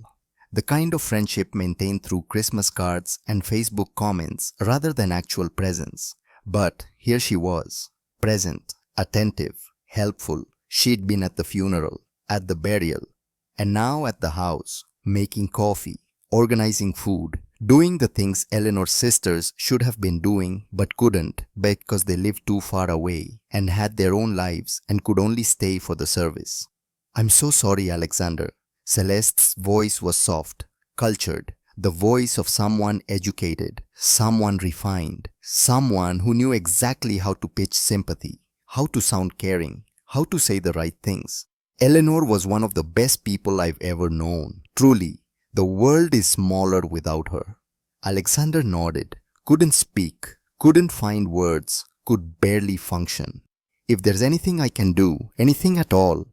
the kind of friendship maintained through Christmas cards and Facebook comments rather than actual presence. But here she was, present, attentive, helpful. She'd been at the funeral, at the burial, and now at the house, making coffee, organizing food, doing the things Eleanor's sisters should have been doing but couldn't because they lived too far away and had their own lives and could only stay for the service. "I'm so sorry, Alexander." Celeste's voice was soft, cultured, the voice of someone educated, someone refined, someone who knew exactly how to pitch sympathy, how to sound caring, how to say the right things. Eleanor was one of the best people I've ever known. Truly, the world is smaller without her. Alexander nodded, couldn't speak, couldn't find words, could barely function. "If there's anything I can do, anything at all,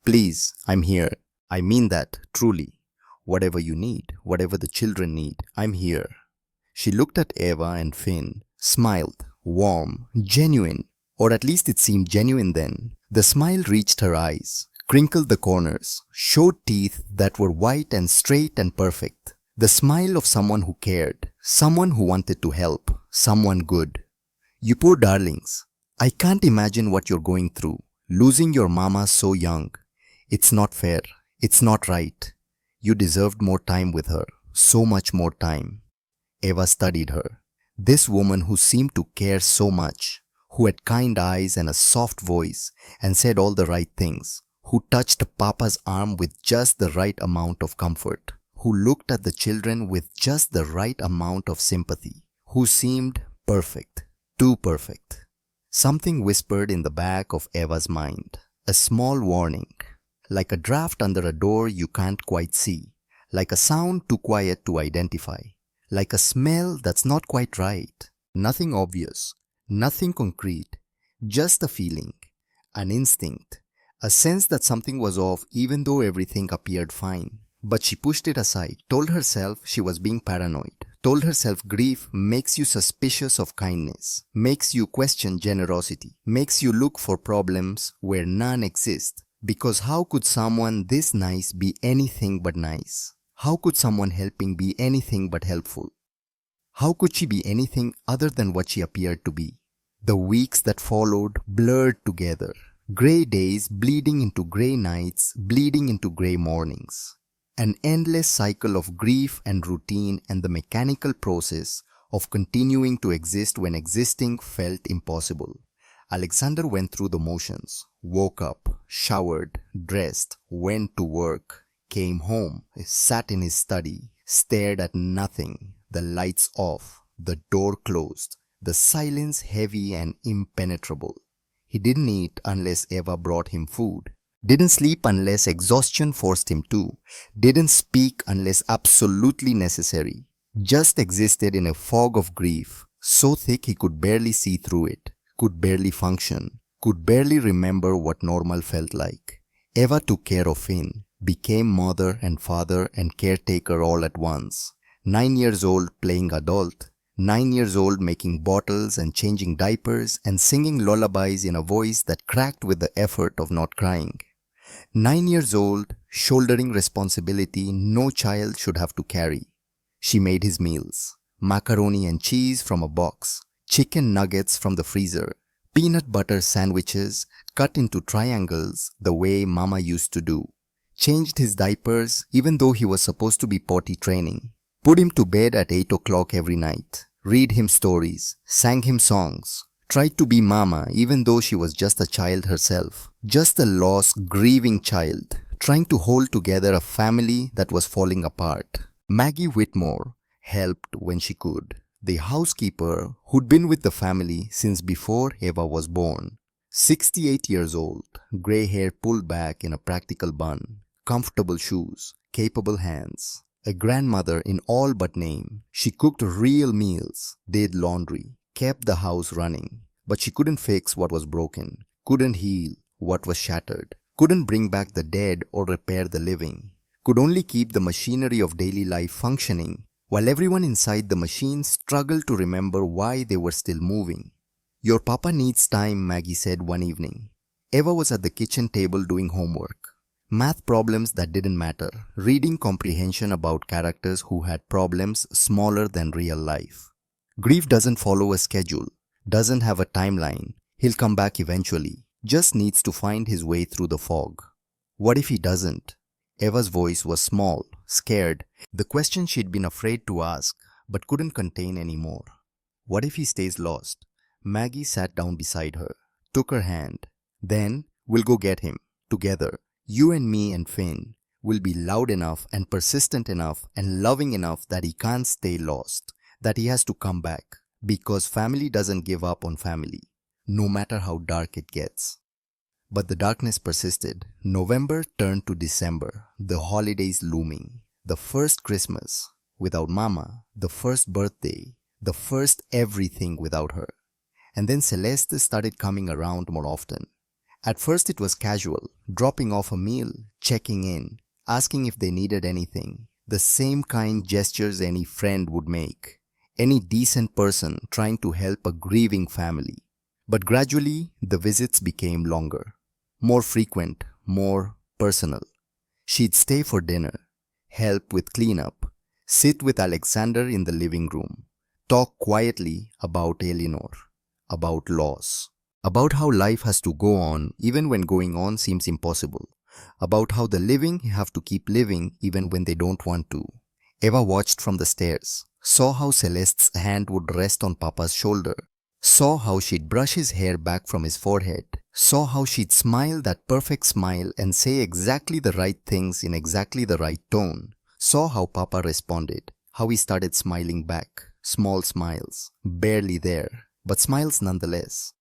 please, I'm here. I mean that, truly. Whatever you need, whatever the children need, I'm here." She looked at Eva and Finn, smiled, warm, genuine, or at least it seemed genuine then. The smile reached her eyes, crinkled the corners, showed teeth that were white and straight and perfect. The smile of someone who cared, someone who wanted to help, someone good. "You poor darlings. I can't imagine what you're going through, losing your mama so young. It's not fair. It's not right. You deserved more time with her, so much more time." Eva studied her. This woman who seemed to care so much, who had kind eyes and a soft voice and said all the right things, who touched Papa's arm with just the right amount of comfort, who looked at the children with just the right amount of sympathy, who seemed perfect, too perfect. Something whispered in the back of Eva's mind, a small warning. Like a draft under a door you can't quite see, like a sound too quiet to identify, like a smell that's not quite right. Nothing obvious, nothing concrete, just a feeling, an instinct, a sense that something was off even though everything appeared fine. But she pushed it aside, told herself she was being paranoid, told herself grief makes you suspicious of kindness, makes you question generosity, makes you look for problems where none exist. Because how could someone this nice be anything but nice? How could someone helping be anything but helpful? How could she be anything other than what she appeared to be? The weeks that followed blurred together. Grey days bleeding into grey nights, bleeding into grey mornings. An endless cycle of grief and routine and the mechanical process of continuing to exist when existing felt impossible. Alexander went through the motions, woke up, showered, dressed, went to work, came home, sat in his study, stared at nothing, the lights off, the door closed, the silence heavy and impenetrable. He didn't eat unless Eva brought him food, didn't sleep unless exhaustion forced him to, didn't speak unless absolutely necessary, just existed in a fog of grief, so thick he could barely see through it, could barely function, could barely remember what normal felt like. Eva took care of Finn, became mother and father and caretaker all at once. 9 years old playing adult, 9 years old making bottles and changing diapers and singing lullabies in a voice that cracked with the effort of not crying. 9 years old, shouldering responsibility no child should have to carry. She made his meals, macaroni and cheese from a box, chicken nuggets from the freezer, peanut butter sandwiches cut into triangles the way Mama used to do, changed his diapers even though he was supposed to be potty training, put him to bed at 8 o'clock every night, read him stories, sang him songs, tried to be Mama even though she was just a child herself, just a lost, grieving child, trying to hold together a family that was falling apart. Maggie Whitmore helped when she could. The housekeeper who'd been with the family since before Eva was born. 68 years old, grey hair pulled back in a practical bun, comfortable shoes, capable hands. A grandmother in all but name. She cooked real meals, did laundry, kept the house running. But she couldn't fix what was broken, couldn't heal what was shattered, couldn't bring back the dead or repair the living. Could only keep the machinery of daily life functioning, while everyone inside the machine struggled to remember why they were still moving. "Your papa needs time," Maggie said one evening. Eva was at the kitchen table doing homework. Math problems that didn't matter, reading comprehension about characters who had problems smaller than real life. Grief doesn't follow a schedule, doesn't have a timeline. He'll come back eventually, just needs to find his way through the fog. What if he doesn't? Eva's voice was small, scared, the question she'd been afraid to ask, but couldn't contain anymore. What if he stays lost? Maggie sat down beside her, took her hand. "Then we'll go get him, together. You and me and Finn will be loud enough and persistent enough and loving enough that he can't stay lost, that he has to come back, because family doesn't give up on family, no matter how dark it gets." But the darkness persisted. November turned to December, the holidays looming, the first Christmas without Mama, the first birthday, the first everything without her. And then Celeste started coming around more often. At first it was casual, dropping off a meal, checking in, asking if they needed anything, the same kind gestures any friend would make, any decent person trying to help a grieving family. But gradually the visits became longer, more frequent, more personal. She'd stay for dinner, help with cleanup, sit with Alexander in the living room, talk quietly about Eleanor, about loss, about how life has to go on even when going on seems impossible, about how the living have to keep living even when they don't want to. Eva watched from the stairs, saw how Celeste's hand would rest on Papa's shoulder, saw how she'd brush his hair back from his forehead, saw how she'd smile that perfect smile and say exactly the right things in exactly the right tone, saw how Papa responded, how he started smiling back, small smiles, barely there, but smiles nonetheless.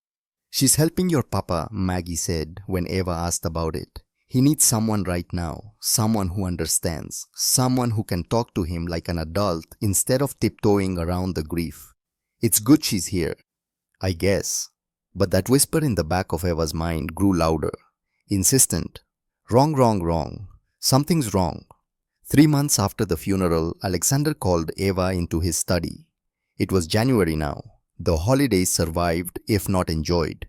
"She's helping your Papa," Maggie said when Eva asked about it. "He needs someone right now, someone who understands, someone who can talk to him like an adult instead of tiptoeing around the grief. It's good she's here, I guess." But that whisper in the back of Eva's mind grew louder, insistent. Wrong, wrong, wrong. Something's wrong. 3 months after the funeral, Alexander called Eva into his study. It was January now. The holidays survived, if not enjoyed.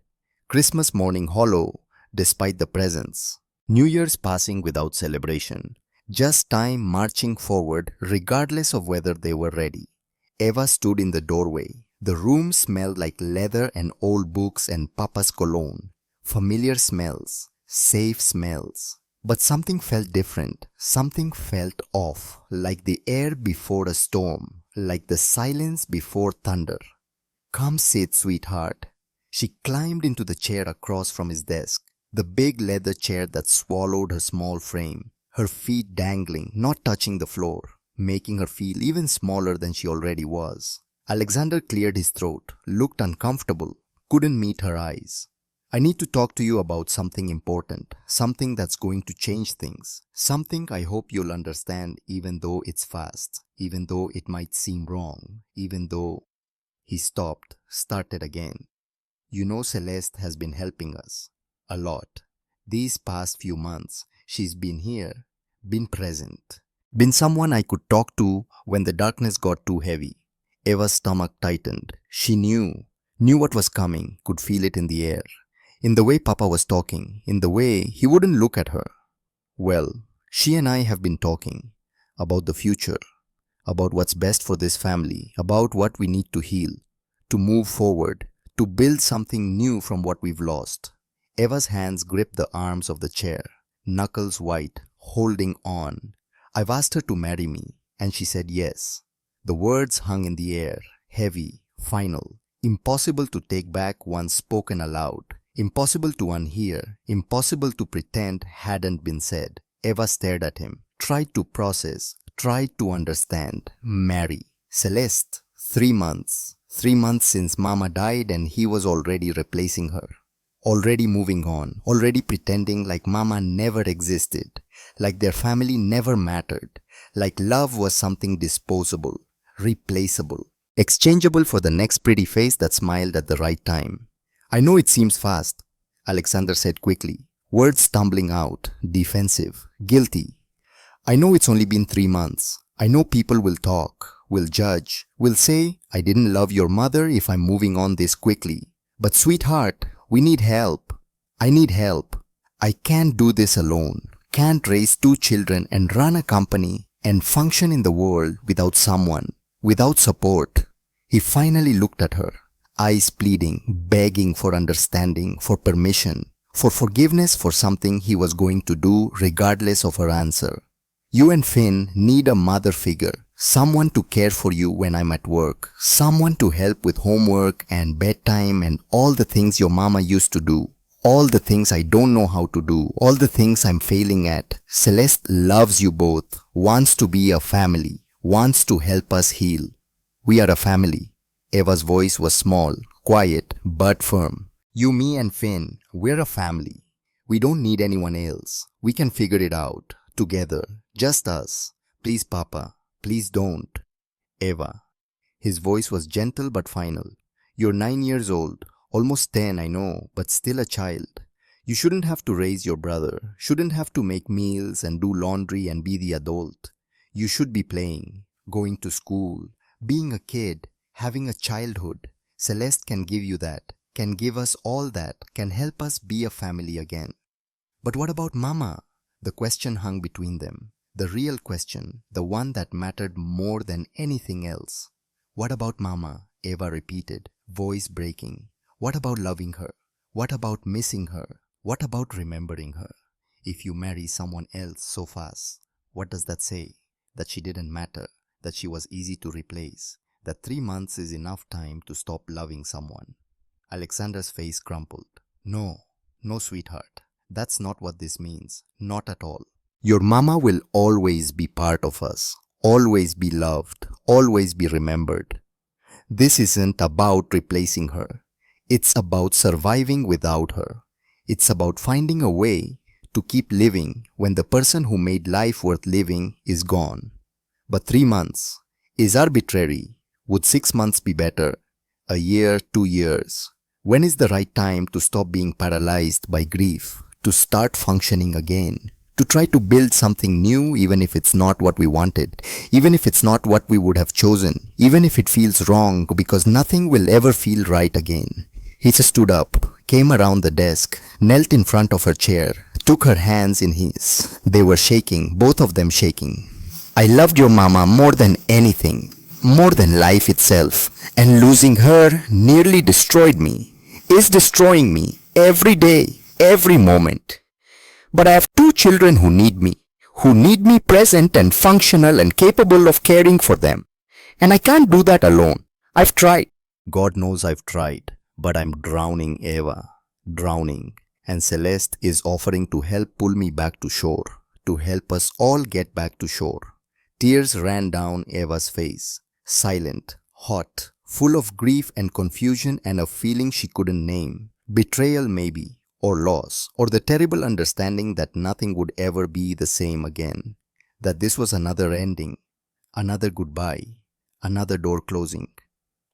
Christmas morning hollow, despite the presents. New Year's passing without celebration. Just time marching forward, regardless of whether they were ready. Eva stood in the doorway. The room smelled like leather and old books and Papa's cologne. Familiar smells, safe smells. But something felt different. Something felt off, like the air before a storm, like the silence before thunder. "Come sit, sweetheart." She climbed into the chair across from his desk, the big leather chair that swallowed her small frame, her feet dangling, not touching the floor, making her feel even smaller than she already was. Alexander cleared his throat, looked uncomfortable, couldn't meet her eyes. I need to talk to you about something important, something that's going to change things, something I hope you'll understand even though it's fast, even though it might seem wrong, even though... He stopped, started again. You know Celeste has been helping us. A lot. These past few months, she's been here, been present, been someone I could talk to when the darkness got too heavy. Eva's stomach tightened. She knew what was coming, could feel it in the air. In the way Papa was talking, in the way he wouldn't look at her. Well, she and I have been talking about the future, about what's best for this family, about what we need to heal, to move forward, to build something new from what we've lost. Eva's hands gripped the arms of the chair, knuckles white, holding on. I've asked her to marry me, and she said yes. The words hung in the air, heavy, final, impossible to take back once spoken aloud. Impossible to unhear, impossible to pretend hadn't been said. Eva stared at him, tried to process, tried to understand. Marry. Celeste. 3 months. 3 months since Mama died and he was already replacing her. Already moving on, already pretending like Mama never existed, like their family never mattered, like love was something disposable, replaceable, exchangeable for the next pretty face that smiled at the right time. I know it seems fast, Alexander said quickly, words stumbling out, defensive, guilty. I know it's only been 3 months. I know people will talk, will judge, will say, I didn't love your mother if I'm moving on this quickly. But sweetheart, we need help. I need help. I can't do this alone. Can't raise 2 children and run a company and function in the world without someone, without support. He finally looked at her. Eyes pleading, begging for understanding, for permission, for forgiveness for something he was going to do regardless of her answer. You and Finn need a mother figure, someone to care for you when I'm at work, someone to help with homework and bedtime and all the things your mama used to do, all the things I don't know how to do, all the things I'm failing at. Celeste loves you both, wants to be a family, wants to help us heal. We are a family. Eva's voice was small, quiet, but firm. You, me and Finn, we're a family. We don't need anyone else. We can figure it out, together, just us. Please, Papa, please don't. Eva. His voice was gentle but final. You're 9 years old, almost 10, I know, but still a child. You shouldn't have to raise your brother, shouldn't have to make meals and do laundry and be the adult. You should be playing, going to school, being a kid, having a childhood. Celeste can give you that, can give us all that, can help us be a family again. But what about Mama? The question hung between them. The real question, the one that mattered more than anything else. What about Mama? Eva repeated, voice breaking. What about loving her? What about missing her? What about remembering her? If you marry someone else so fast, what does that say? That she didn't matter, that she was easy to replace, that 3 months is enough time to stop loving someone. Alexander's face crumpled. No, sweetheart. That's not what this means. Not at all. Your mama will always be part of us. Always be loved. Always be remembered. This isn't about replacing her. It's about surviving without her. It's about finding a way to keep living when the person who made life worth living is gone. But 3 months is arbitrary. Would 6 months be better? A year, 2 years? When is the right time to stop being paralyzed by grief, to start functioning again, to try to build something new even if it's not what we wanted, even if it's not what we would have chosen, even if it feels wrong because nothing will ever feel right again? He just stood up, came around the desk, knelt in front of her chair, took her hands in his. They were shaking, both of them shaking. I loved your mama more than anything, more than life itself, and losing her nearly destroyed me, is destroying me every day, every moment. But I have 2 children who need me present and functional and capable of caring for them. And I can't do that alone. I've tried. God knows I've tried. But I'm drowning, Eva. Drowning. And Celeste is offering to help pull me back to shore. To help us all get back to shore. Tears ran down Eva's face. Silent, hot, full of grief and confusion and a feeling she couldn't name. Betrayal maybe, or loss, or the terrible understanding that nothing would ever be the same again. That this was another ending, another goodbye, another door closing.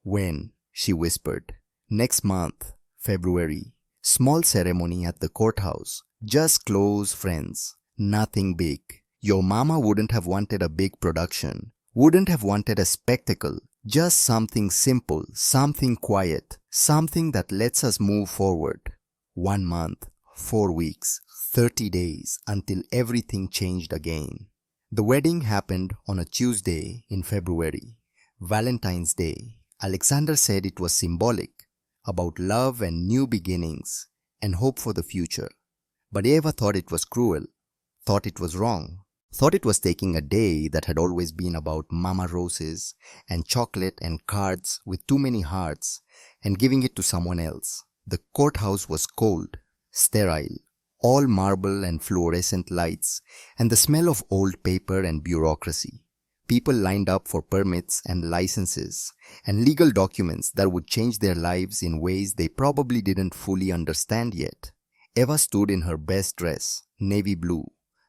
When? She whispered. Next month, February. Small ceremony at the courthouse. Just close friends. Nothing big. Your mama wouldn't have wanted a big production. Wouldn't have wanted a spectacle. Just something simple, something quiet, something that lets us move forward. 1 month, 4 weeks, 30 days until everything changed again. The wedding happened on a Tuesday in February. Valentine's Day. Alexander said it was symbolic, about love and new beginnings and hope for the future. But Eva thought it was cruel, thought it was wrong, thought it was taking a day that had always been about mama roses and chocolate and cards with too many hearts and giving it to someone else. The courthouse was cold, sterile, all marble and fluorescent lights and the smell of old paper and bureaucracy. People lined up for permits and licenses and legal documents that would change their lives in ways they probably didn't fully understand yet. Eva stood in her best dress, navy blue,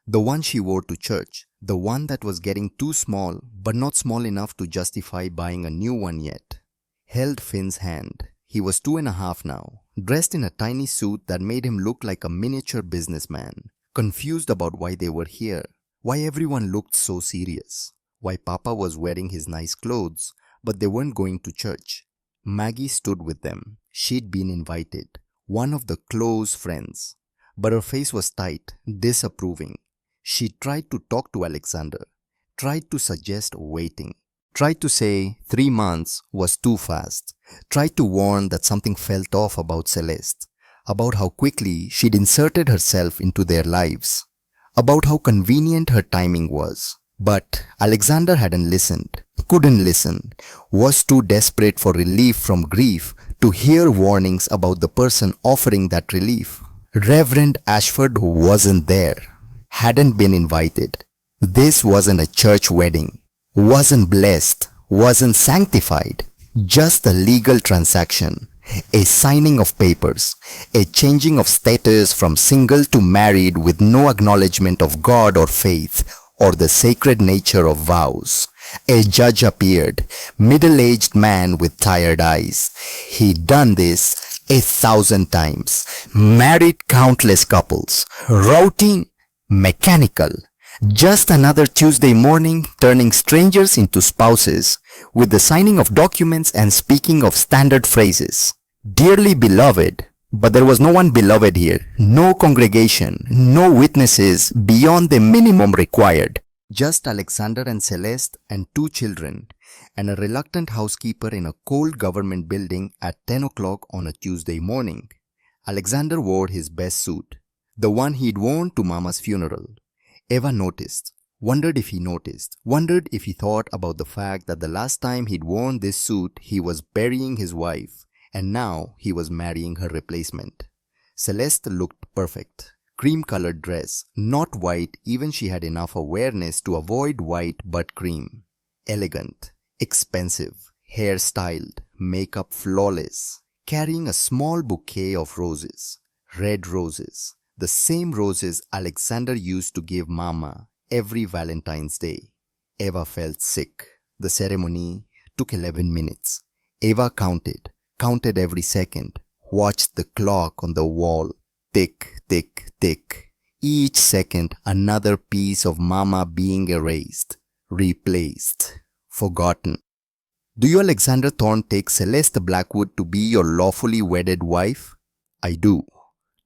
the one she wore to church, the one that was getting too small but not small enough to justify buying a new one yet. Held Finn's hand. He was 2.5 now, dressed in a tiny suit that made him look like a miniature businessman, confused about why they were here, why everyone looked so serious. Why Papa was wearing his nice clothes, but they weren't going to church. Maggie stood with them. She'd been invited, one of the close friends. But her face was tight, disapproving. She tried to talk to Alexander, tried to suggest waiting, tried to say 3 months was too fast, tried to warn that something felt off about Celeste, about how quickly she'd inserted herself into their lives, about how convenient her timing was. But Alexander hadn't listened, couldn't listen, was too desperate for relief from grief to hear warnings about the person offering that relief. Reverend Ashford wasn't there, hadn't been invited. This wasn't a church wedding, wasn't blessed, wasn't sanctified, just a legal transaction, a signing of papers, a changing of status from single to married with no acknowledgement of God or faith, or the sacred nature of vows. A judge appeared, middle-aged man with tired eyes. He'd done this 1,000 times, married countless couples, routine, mechanical. Just another Tuesday morning turning strangers into spouses with the signing of documents and speaking of standard phrases. Dearly beloved. But there was no one beloved here, no congregation, no witnesses beyond the minimum required. Just Alexander and Celeste and 2 children, and a reluctant housekeeper in a cold government building at 10 o'clock on a Tuesday morning. Alexander wore his best suit, the one he'd worn to Mama's funeral. Eva noticed, wondered if he noticed, wondered if he thought about the fact that the last time he'd worn this suit he was burying his wife. And now he was marrying her replacement. Celeste looked perfect. Cream-colored dress, not white even she had enough awareness to avoid white but cream. Elegant, expensive, hair styled, makeup flawless, carrying a small bouquet of roses. Red roses, the same roses Alexander used to give Mama every Valentine's Day. Eva felt sick. The ceremony took 11 minutes. Eva counted every second, watched the clock on the wall, tick, tick, tick. Each second another piece of Mama being erased, replaced, forgotten. Do you, Alexander Thorne, take Celeste Blackwood to be your lawfully wedded wife? I do.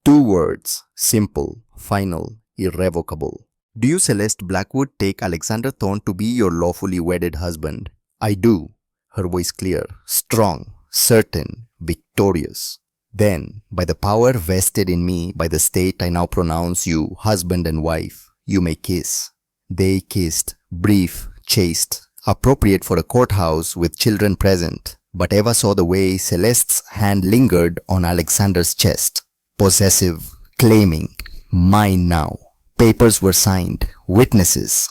2 words, simple, final, irrevocable. Do you, Celeste Blackwood, take Alexander Thorne to be your lawfully wedded husband? I do. Her voice clear, strong, certain, victorious. Then, by the power vested in me by the state, I now pronounce you husband and wife. You may kiss. They kissed, brief, chaste, appropriate for a courthouse with children present, But Eva saw the way Celeste's hand lingered on Alexander's chest. Possessive, claiming, mine now. Papers were signed, witnesses.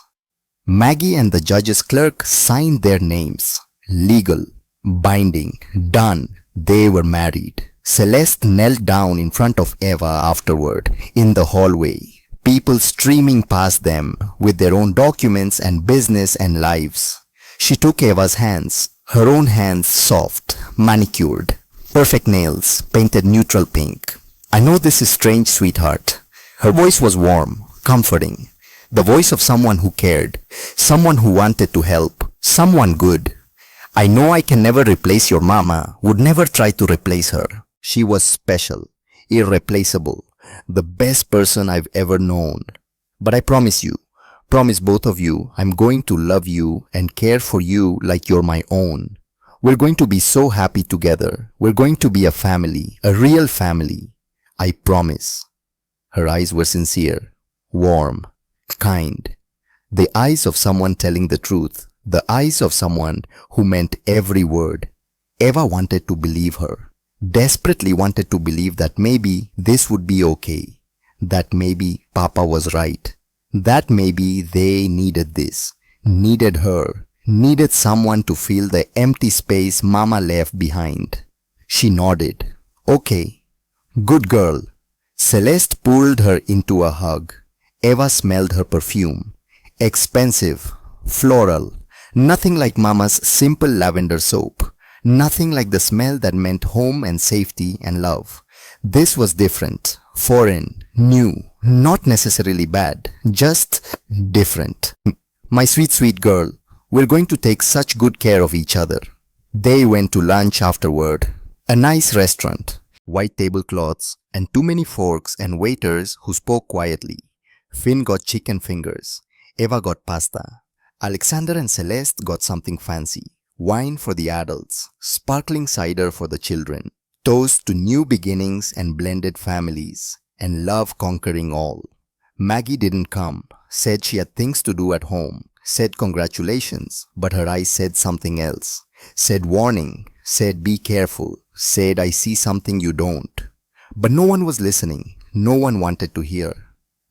Maggie and the judge's clerk signed their names. Legal, binding, done. They were married. Celeste knelt down in front of Eva afterward, in the hallway. People streaming past them with their own documents and business and lives. She took Eva's hands, her own hands soft, manicured, perfect nails, painted neutral pink. I know this is strange, sweetheart. Her voice was warm, comforting. The voice of someone who cared, someone who wanted to help, someone good. I know I can never replace your mama, would never try to replace her. She was special, irreplaceable, the best person I've ever known. But I promise both of you, I'm going to love you and care for you like you're my own. We're going to be so happy together. We're going to be a family, a real family. I promise. Her eyes were sincere, warm, kind. The eyes of someone telling the truth. The eyes of someone who meant every word. Eva wanted to believe her. Desperately wanted to believe that maybe this would be okay. That maybe Papa was right. That maybe they needed this. Needed her. Needed someone to fill the empty space Mama left behind. She nodded. Okay. Good girl. Celeste pulled her into a hug. Eva smelled her perfume. Expensive. Floral. Nothing like Mama's simple lavender soap. Nothing like the smell that meant home and safety and love. This was different, foreign, new, not necessarily bad, just different. My sweet, sweet girl, we're going to take such good care of each other. They went to lunch afterward. A nice restaurant, white tablecloths, and too many forks and waiters who spoke quietly. Finn got chicken fingers. Eva got pasta. Alexander and Celeste got something fancy. Wine for the adults, sparkling cider for the children, toast to new beginnings and blended families, and love conquering all. Maggie didn't come, said she had things to do at home, said congratulations, but her eyes said something else, said warning, said be careful, said I see something you don't. But no one was listening, no one wanted to hear.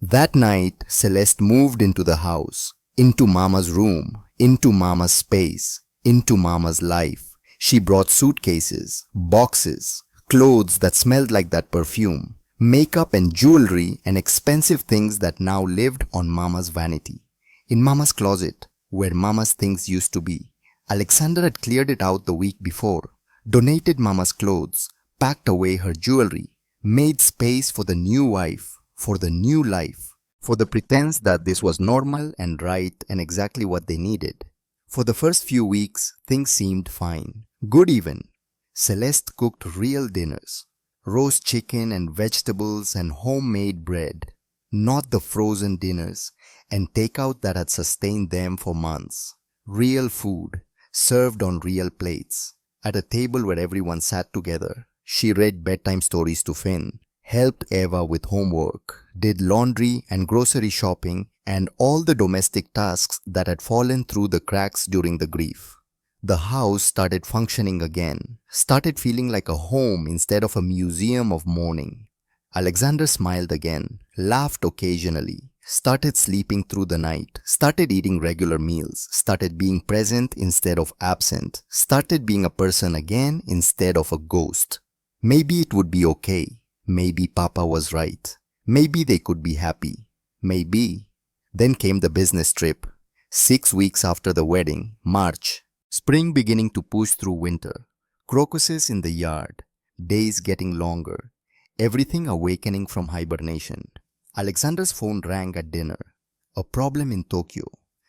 That night, Celeste moved into the house, into Mama's room, into Mama's space, into Mama's life. She brought suitcases, boxes, clothes that smelled like that perfume, makeup and jewelry and expensive things that now lived on Mama's vanity. In Mama's closet, where Mama's things used to be. Alexander had cleared it out the week before, donated Mama's clothes, packed away her jewelry, made space for the new wife, for the new life, for the pretense that this was normal and right and exactly what they needed. For the first few weeks, things seemed fine. Good even. Celeste cooked real dinners. Roast chicken and vegetables and homemade bread. Not the frozen dinners and takeout that had sustained them for months. Real food, served on real plates. At a table where everyone sat together. She read bedtime stories to Finn, helped Eva with homework, did laundry and grocery shopping, and all the domestic tasks that had fallen through the cracks during the grief. The house started functioning again, started feeling like a home instead of a museum of mourning. Alexander smiled again, laughed occasionally, started sleeping through the night, started eating regular meals, started being present instead of absent, started being a person again instead of a ghost. Maybe it would be okay. Maybe Papa was right. Maybe they could be happy. Maybe. Then came the business trip. 6 weeks after the wedding, March. Spring beginning to push through winter. Crocuses in the yard. Days getting longer. Everything awakening from hibernation. Alexander's phone rang at dinner. A problem in Tokyo.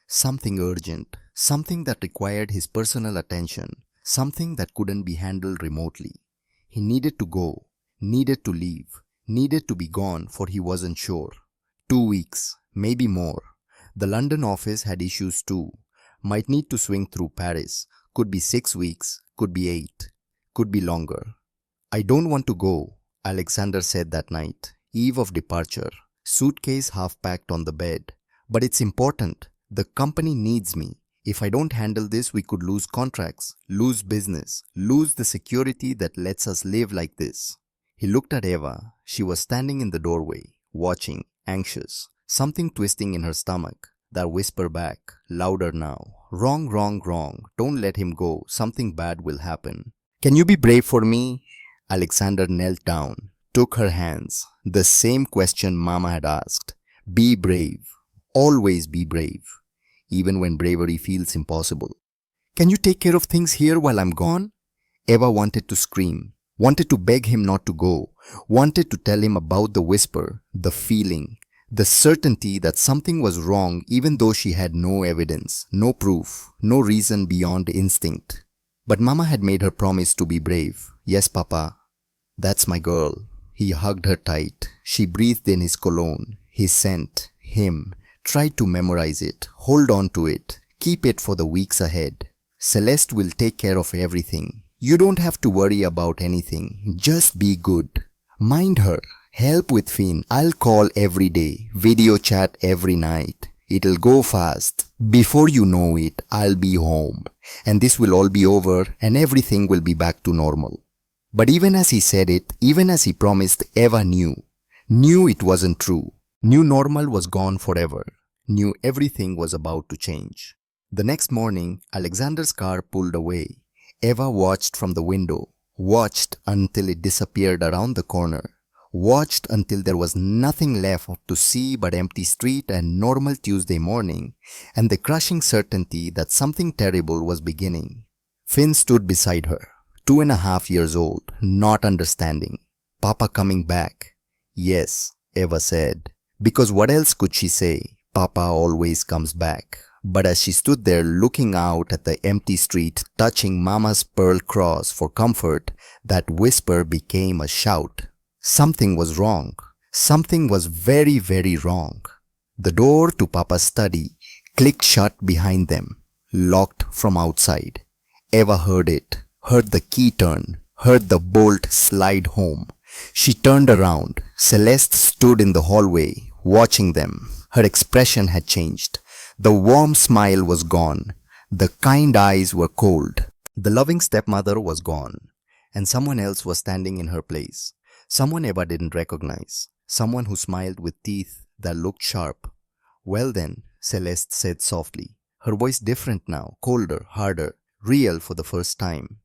Something urgent. Something that required his personal attention. Something that couldn't be handled remotely. He needed to go. Needed to leave. Needed to be gone, for he wasn't sure. 2 weeks. Maybe more. The London office had issues too. Might need to swing through Paris. Could be 6 weeks. Could be 8. Could be longer. I don't want to go, Alexander said that night, eve of departure. Suitcase half packed on the bed. But it's important. The company needs me. If I don't handle this, we could lose contracts, lose business, lose the security that lets us live like this. He looked at Eva. She was standing in the doorway, watching, anxious, something twisting in her stomach. That whisper back, louder now. Wrong, wrong, wrong. Don't let him go. Something bad will happen. Can you be brave for me? Alexander knelt down, took her hands. The same question Mama had asked. Be brave. Always be brave. Even when bravery feels impossible. Can you take care of things here while I'm gone? Eva wanted to scream, wanted to beg him not to go, wanted to tell him about the whisper, the feeling, the certainty that something was wrong even though she had no evidence, no proof, no reason beyond instinct. But Mama had made her promise to be brave. Yes, Papa. That's my girl. He hugged her tight. She breathed in his cologne, his scent, him. Tried to memorize it, hold on to it, keep it for the weeks ahead. Celeste will take care of everything. You don't have to worry about anything. Just be good. Mind her. Help with Finn. I'll call every day. Video chat every night. It'll go fast. Before you know it, I'll be home. And this will all be over and everything will be back to normal. But even as he said it, even as he promised, Eva knew it wasn't true. Knew normal was gone forever. Knew everything was about to change. The next morning, Alexander's car pulled away. Eva watched from the window. Watched until it disappeared around the corner. Watched until there was nothing left to see but empty street and normal Tuesday morning, and the crushing certainty that something terrible was beginning. Finn stood beside her, 2.5 years old, not understanding. Papa coming back. Yes, Eva said. Because what else could she say? Papa always comes back. But as she stood there looking out at the empty street, touching Mama's pearl cross for comfort, that whisper became a shout. Something was wrong. Something was very, very wrong. The door to Papa's study clicked shut behind them, locked from outside. Eva heard it, heard the key turn, heard the bolt slide home. She turned around. Celeste stood in the hallway, watching them. Her expression had changed. The warm smile was gone. The kind eyes were cold. The loving stepmother was gone. And someone else was standing in her place. Someone Eva didn't recognize. Someone who smiled with teeth that looked sharp. Well then, Celeste said softly. Her voice different now, colder, harder, real for the first time.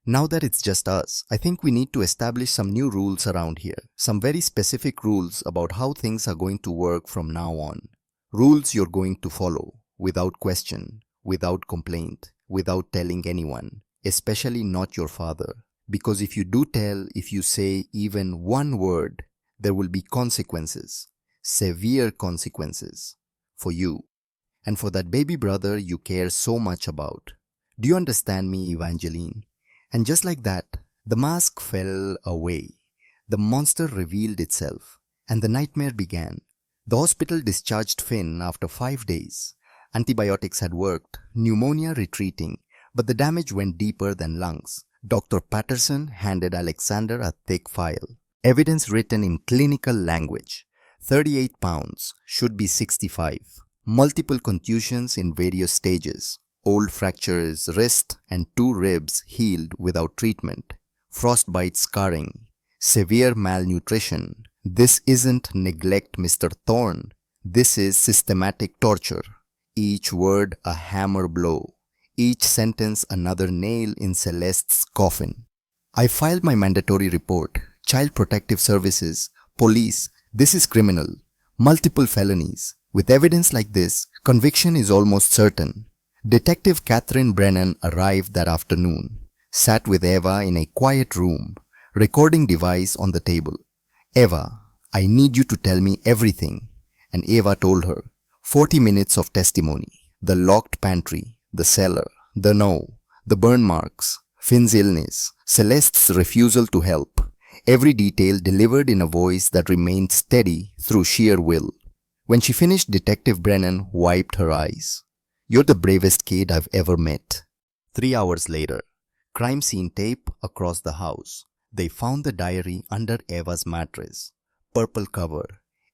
Now that it's just us, I think we need to establish some new rules around here. Some very specific rules about how things are going to work from now on. Rules you're going to follow, without question, without complaint, without telling anyone, especially not your father. Because if you do tell, if you say even one word, there will be consequences, severe consequences, for you, and for that baby brother you care so much about. Do you understand me, Evangeline? And just like that, the mask fell away. The monster revealed itself, and the nightmare began. The hospital discharged Finn after 5 days. Antibiotics had worked, pneumonia retreating, but the damage went deeper than lungs. Dr. Patterson handed Alexander a thick file. Evidence written in clinical language. 38 pounds, should be 65. Multiple contusions in various stages. Old fractures wrist and 2 ribs healed without treatment. Frostbite scarring. Severe malnutrition. This isn't neglect, Mr. Thorne. This is systematic torture. Each word a hammer blow. Each sentence another nail in Celeste's coffin. I filed my mandatory report. Child Protective Services. Police. This is criminal. Multiple felonies. With evidence like this, conviction is almost certain. Detective Catherine Brennan arrived that afternoon. Sat with Eva in a quiet room. Recording device on the table. Eva, I need you to tell me everything. And Eva told her. 40 minutes of testimony. The locked pantry. The cellar. The no. The burn marks. Finn's illness. Celeste's refusal to help. Every detail delivered in a voice that remained steady through sheer will. When she finished, Detective Brennan wiped her eyes. You're the bravest kid I've ever met. 3 hours later, crime scene tape across the house. They found the diary under Eva's mattress. Purple cover.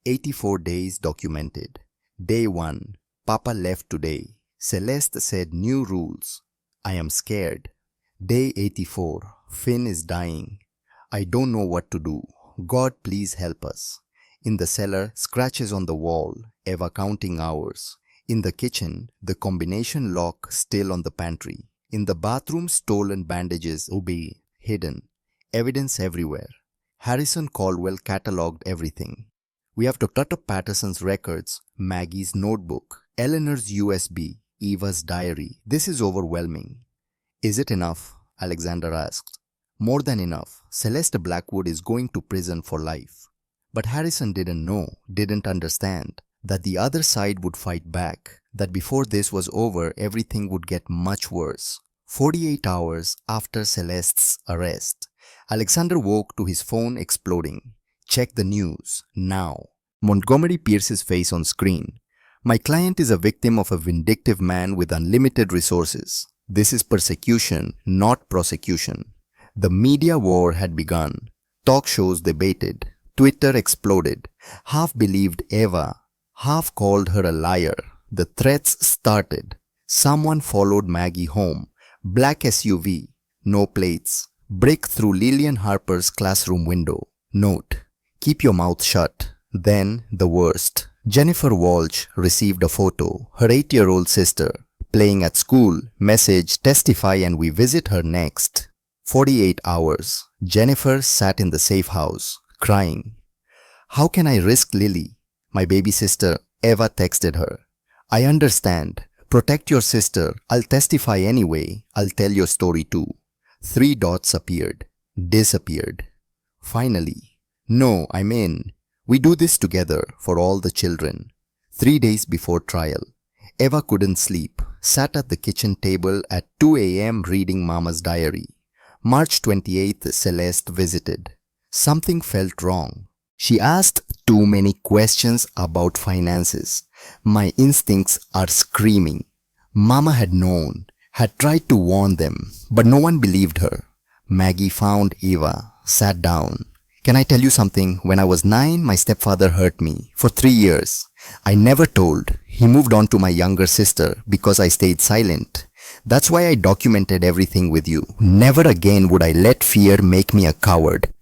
84 days documented. Day 1. Papa left today. Celeste said new rules. I am scared. Day 84. Finn is dying. I don't know what to do. God, please help us. In the cellar, scratches on the wall. Eva counting hours. In the kitchen, the combination lock still on the pantry. In the bathroom, stolen bandages obey, hidden. Evidence everywhere. Harrison Caldwell catalogued everything. We have Dr. Patterson's records, Maggie's notebook, Eleanor's USB, Eva's diary. This is overwhelming. Is it enough? Alexander asked. More than enough. Celeste Blackwood is going to prison for life. But Harrison didn't know, didn't understand, that the other side would fight back, that before this was over, everything would get much worse. 48 hours after Celeste's arrest, Alexander woke to his phone exploding. Check the news, now. Montgomery Pierce's face on screen. My client is a victim of a vindictive man with unlimited resources. This is persecution, not prosecution. The media war had begun. Talk shows debated. Twitter exploded. Half believed Eva, half called her a liar. The threats started. Someone followed Maggie home. Black SUV, no plates. Brick through Lillian Harper's classroom window. Note, keep your mouth shut. Then the worst. Jennifer Walsh received a photo, her 8-year-old sister, playing at school, message, testify and we visit her next. 48 hours. Jennifer sat in the safe house, crying. How can I risk Lily? My baby sister, Eva texted her. I understand. Protect your sister. I'll testify anyway. I'll tell your story too. 3 dots appeared. Disappeared. Finally. No, I'm in. We do this together for all the children. 3 days before trial. Eva couldn't sleep. Sat at the kitchen table at 2 a.m. reading Mama's diary. March 28th, Celeste visited. Something felt wrong. She asked too many questions about finances. My instincts are screaming. Mama had known, had tried to warn them, but no one believed her. Maggie found Eva, sat down. Can I tell you something? When I was 9, my stepfather hurt me for 3 years. I never told. He moved on to my younger sister because I stayed silent. That's why I documented everything with you. Never again would I let fear make me a coward.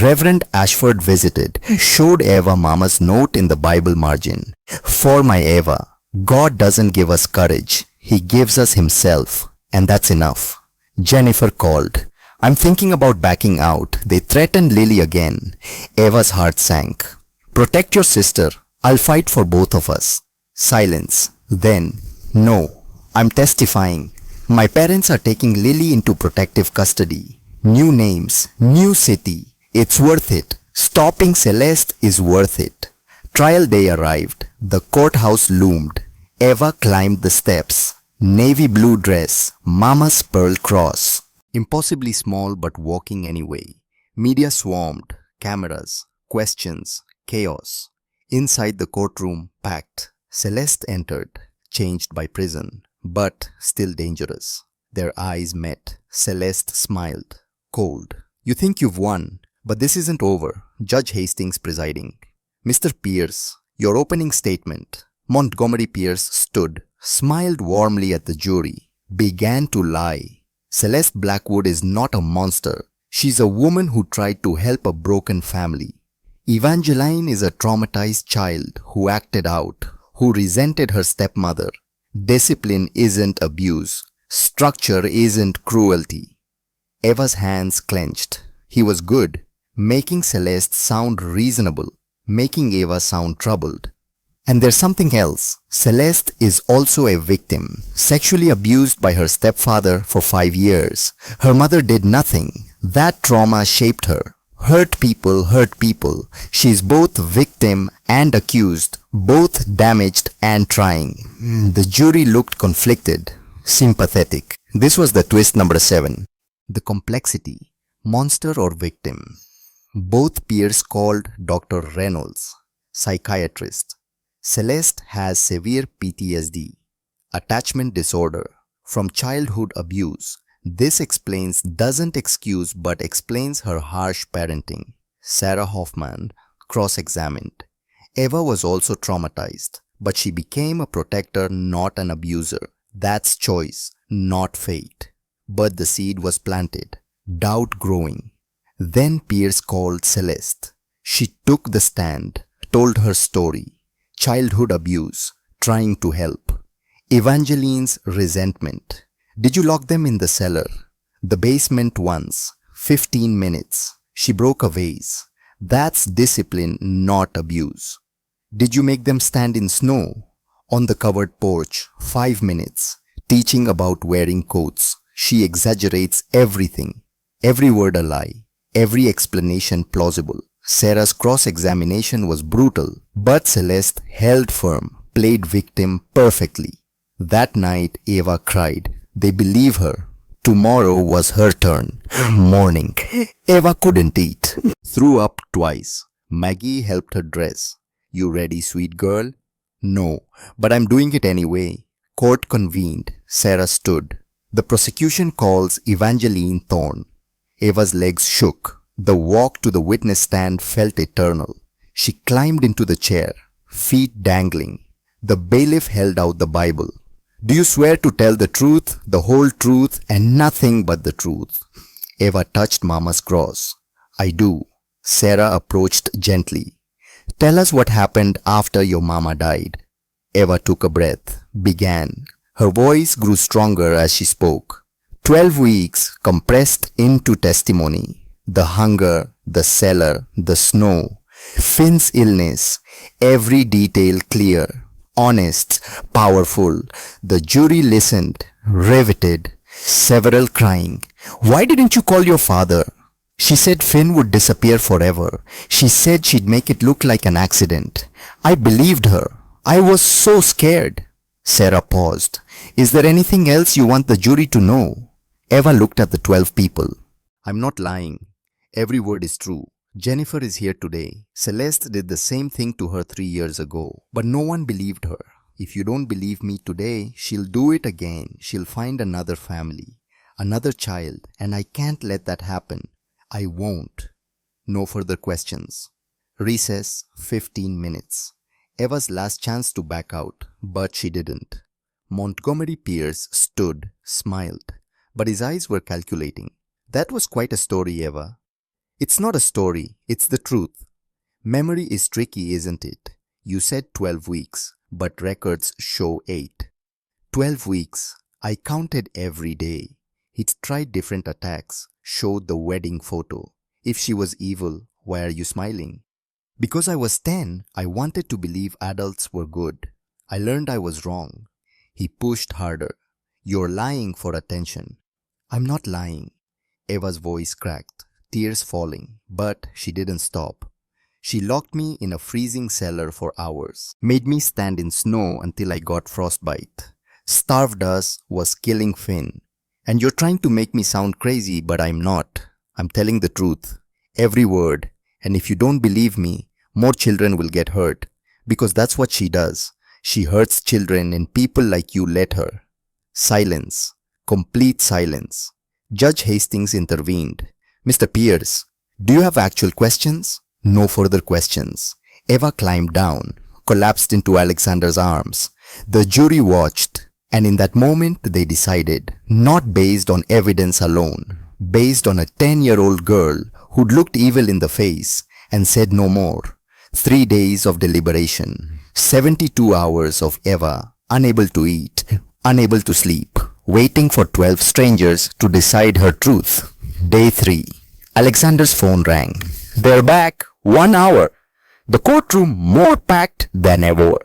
Reverend Ashford visited, showed Eva Mama's note in the Bible margin. For my Eva, God doesn't give us courage. He gives us himself. And that's enough. Jennifer called. I'm thinking about backing out. They threatened Lily again. Eva's heart sank. Protect your sister. I'll fight for both of us. Silence. Then, no. I'm testifying. My parents are taking Lily into protective custody. New names, new city. It's worth it. Stopping Celeste is worth it. Trial day arrived. The courthouse loomed. Eva climbed the steps. Navy blue dress. Mama's pearl cross. Impossibly small but walking anyway. Media swarmed. Cameras. Questions. Chaos. Inside the courtroom, packed. Celeste entered. Changed by prison. But still dangerous. Their eyes met. Celeste smiled. Cold. You think you've won, but this isn't over. Judge Hastings presiding. Mr. Pierce, your opening statement. Montgomery Pierce stood, smiled warmly at the jury, began to lie. Celeste Blackwood is not a monster. She's a woman who tried to help a broken family. Evangeline is a traumatized child who acted out, who resented her stepmother. Discipline isn't abuse. Structure isn't cruelty. Eva's hands clenched. He was good, making Celeste sound reasonable, making Eva sound troubled. And there's something else. Celeste is also a victim, sexually abused by her stepfather for 5 years. Her mother did nothing. That trauma shaped her. Hurt people hurt people. She's both victim and accused, both damaged and trying. The jury looked conflicted, sympathetic. This was the twist number 7. The complexity, monster or victim. Both peers called Dr. Reynolds, psychiatrist. Celeste has severe PTSD, attachment disorder, from childhood abuse. This doesn't excuse but explains her harsh parenting. Sarah Hoffman cross-examined. Eva was also traumatized, but she became a protector, not an abuser. That's choice, not fate. But the seed was planted, doubt growing. Then Pierce called Celeste. She took the stand, told her story. Childhood abuse, trying to help. Evangeline's resentment. Did you lock them in the cellar? The basement once. 15 minutes. She broke a vase. That's discipline, not abuse. Did you make them stand in snow? On the covered porch. 5 minutes. Teaching about wearing coats. She exaggerates everything. Every word a lie. Every explanation plausible. Sarah's cross-examination was brutal, but Celeste held firm, played victim perfectly. That night, Eva cried. They believe her. Tomorrow was her turn. Morning. Eva couldn't eat. Threw up twice. Maggie helped her dress. You ready, sweet girl? No, but I'm doing it anyway. Court convened. Sarah stood. The prosecution calls Evangeline Thorne. Eva's legs shook. The walk to the witness stand felt eternal. She climbed into the chair, feet dangling. The bailiff held out the Bible. Do you swear to tell the truth, the whole truth, and nothing but the truth? Eva touched Mama's cross. I do. Sarah approached gently. Tell us what happened after your mama died. Eva took a breath, began. Her voice grew stronger as she spoke. 12 weeks compressed into testimony. The hunger, the cellar, the snow, Finn's illness, every detail clear. Honest, powerful. The jury listened, riveted, several crying. Why didn't you call your father? She said Finn would disappear forever. She said she'd make it look like an accident. I believed her. I was so scared. Sarah paused. Is there anything else you want the jury to know? Eva looked at the 12 people. I'm not lying. Every word is true. Jennifer is here today. Celeste did the same thing to her 3 years ago, but no one believed her. If you don't believe me today, she'll do it again. She'll find another family, another child, and I can't let that happen. I won't. No further questions. Recess, 15 minutes. Eva's last chance to back out, but she didn't. Montgomery Pierce stood, smiled, but his eyes were calculating. That was quite a story, Eva. It's not a story, it's the truth. Memory is tricky, isn't it? You said 12 weeks, but records show 8. 12 weeks. I counted every day. He'd tried different attacks, showed the wedding photo. If she was evil, why are you smiling? Because I was 10, I wanted to believe adults were good. I learned I was wrong. He pushed harder. You're lying for attention. I'm not lying. Eva's voice cracked. Tears falling, but she didn't stop. She locked me in a freezing cellar for hours, made me stand in snow until I got frostbite, starved us, was killing Finn. And you're trying to make me sound crazy, but I'm not. I'm telling the truth, every word, and if you don't believe me, more children will get hurt, because that's what she does. She hurts children and people like you let her. Silence, complete silence. Judge Hastings intervened. Mr. Pierce, do you have actual questions? No further questions. Eva climbed down, collapsed into Alexander's arms. The jury watched, and in that moment they decided, not based on evidence alone, based on a 10-year-old girl who'd looked evil in the face and said no more. 3 days of deliberation, 72 hours of Eva, unable to eat, unable to sleep, waiting for 12 strangers to decide her truth. Day 3. Alexander's phone rang. They're back. 1 hour. The courtroom more packed than ever.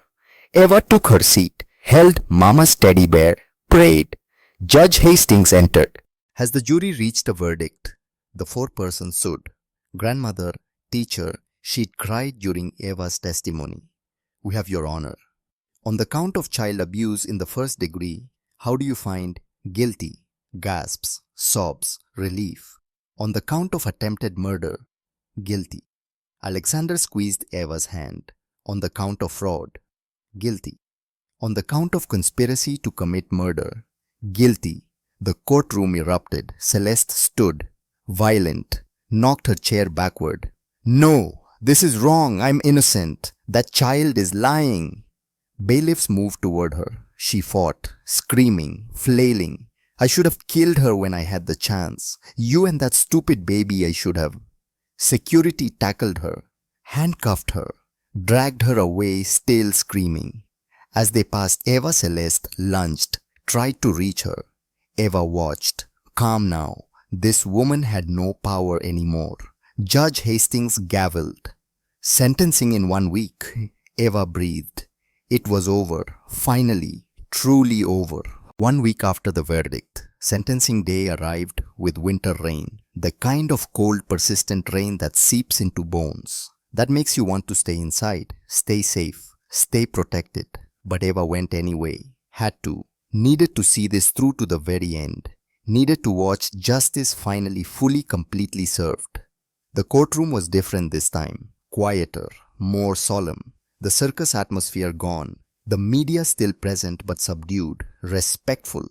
Eva took her seat, held Mama's teddy bear, prayed. Judge Hastings entered. Has the jury reached a verdict? The foreperson stood. Grandmother, teacher, she'd cried during Eva's testimony. We have your honor. On the count of child abuse in the first degree, how do you find guilty? Gasps, sobs, relief. On the count of attempted murder, guilty. Alexander squeezed Eva's hand. On the count of fraud, guilty. On the count of conspiracy to commit murder, guilty. The courtroom erupted. Celeste stood, violent, knocked her chair backward. No, this is wrong. I'm innocent. That child is lying. Bailiffs moved toward her. she fought, screaming, flailing. I should have killed her when I had the chance. You and that stupid baby I should have. Security tackled her, handcuffed her, dragged her away, still screaming. As they passed, Eva Celeste lunged, tried to reach her. Eva watched, calm now. This woman had no power anymore. Judge Hastings gavelled. Sentencing in 1 week. Eva breathed. It was over. Finally. Truly over. 1 week after the verdict, sentencing day arrived with winter rain. The kind of cold, persistent rain that seeps into bones. That makes you want to stay inside, stay safe, stay protected. But Eva went anyway. Had to. Needed to see this through to the very end. Needed to watch justice finally fully, completely served. The courtroom was different this time. Quieter, more solemn. The circus atmosphere gone. The media still present but subdued, respectful.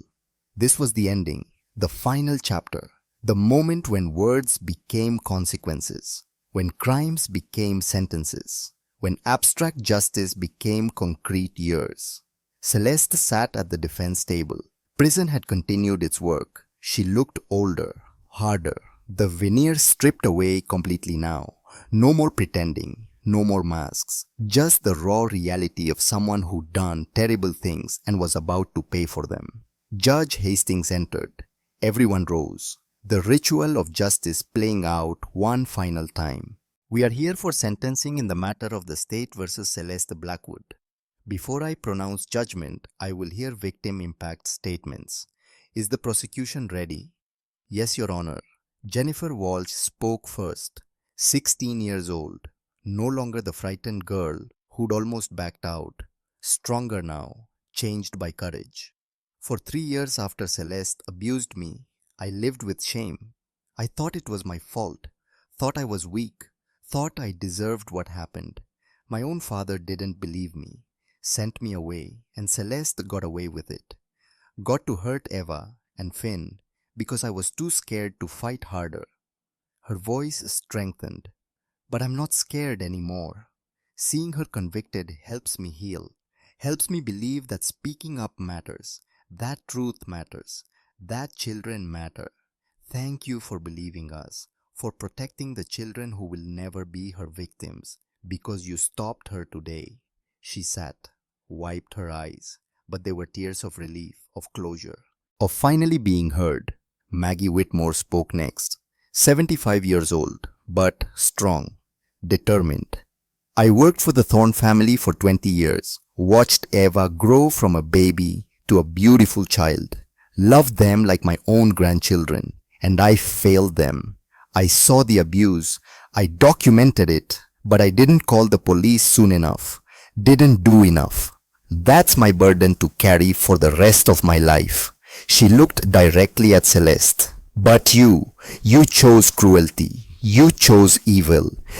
This was the ending, the final chapter. The moment when words became consequences. When crimes became sentences. When abstract justice became concrete years. Celeste sat at the defense table. Prison had continued its work. She looked older, harder. The veneer stripped away completely now. No more pretending, no more masks. Just the raw reality of someone who'd done terrible things and was about to pay for them. Judge Hastings entered. Everyone rose. The ritual of justice playing out one final time. We are here for sentencing in the matter of the state versus Celeste Blackwood. Before I pronounce judgment, I will hear victim impact statements. Is the prosecution ready? Yes, Your Honor. Jennifer Walsh spoke first. 16 years old. No longer the frightened girl who'd almost backed out. Stronger now, changed by courage. For 3 years after Celeste abused me, I lived with shame. I thought it was my fault. Thought I was weak. Thought I deserved what happened. My own father didn't believe me. Sent me away, and Celeste got away with it. Got to hurt Eva and Finn because I was too scared to fight harder. Her voice strengthened. But I'm not scared anymore. Seeing her convicted helps me heal. Helps me believe that speaking up matters. That truth matters. That children matter. Thank you for believing us. For protecting the children who will never be her victims. Because you stopped her today. She sat, wiped her eyes. But they were tears of relief, of closure. Of finally being heard. Maggie Whitmore spoke next. 75 years old, but strong, determined. I worked for the Thorne family for 20 years, watched Eva grow from a baby to a beautiful child, loved them like my own grandchildren, and I failed them. I saw the abuse, I documented it, but I didn't call the police soon enough, didn't do enough. That's my burden to carry for the rest of my life. She looked directly at Celeste. But you chose cruelty. You chose evil.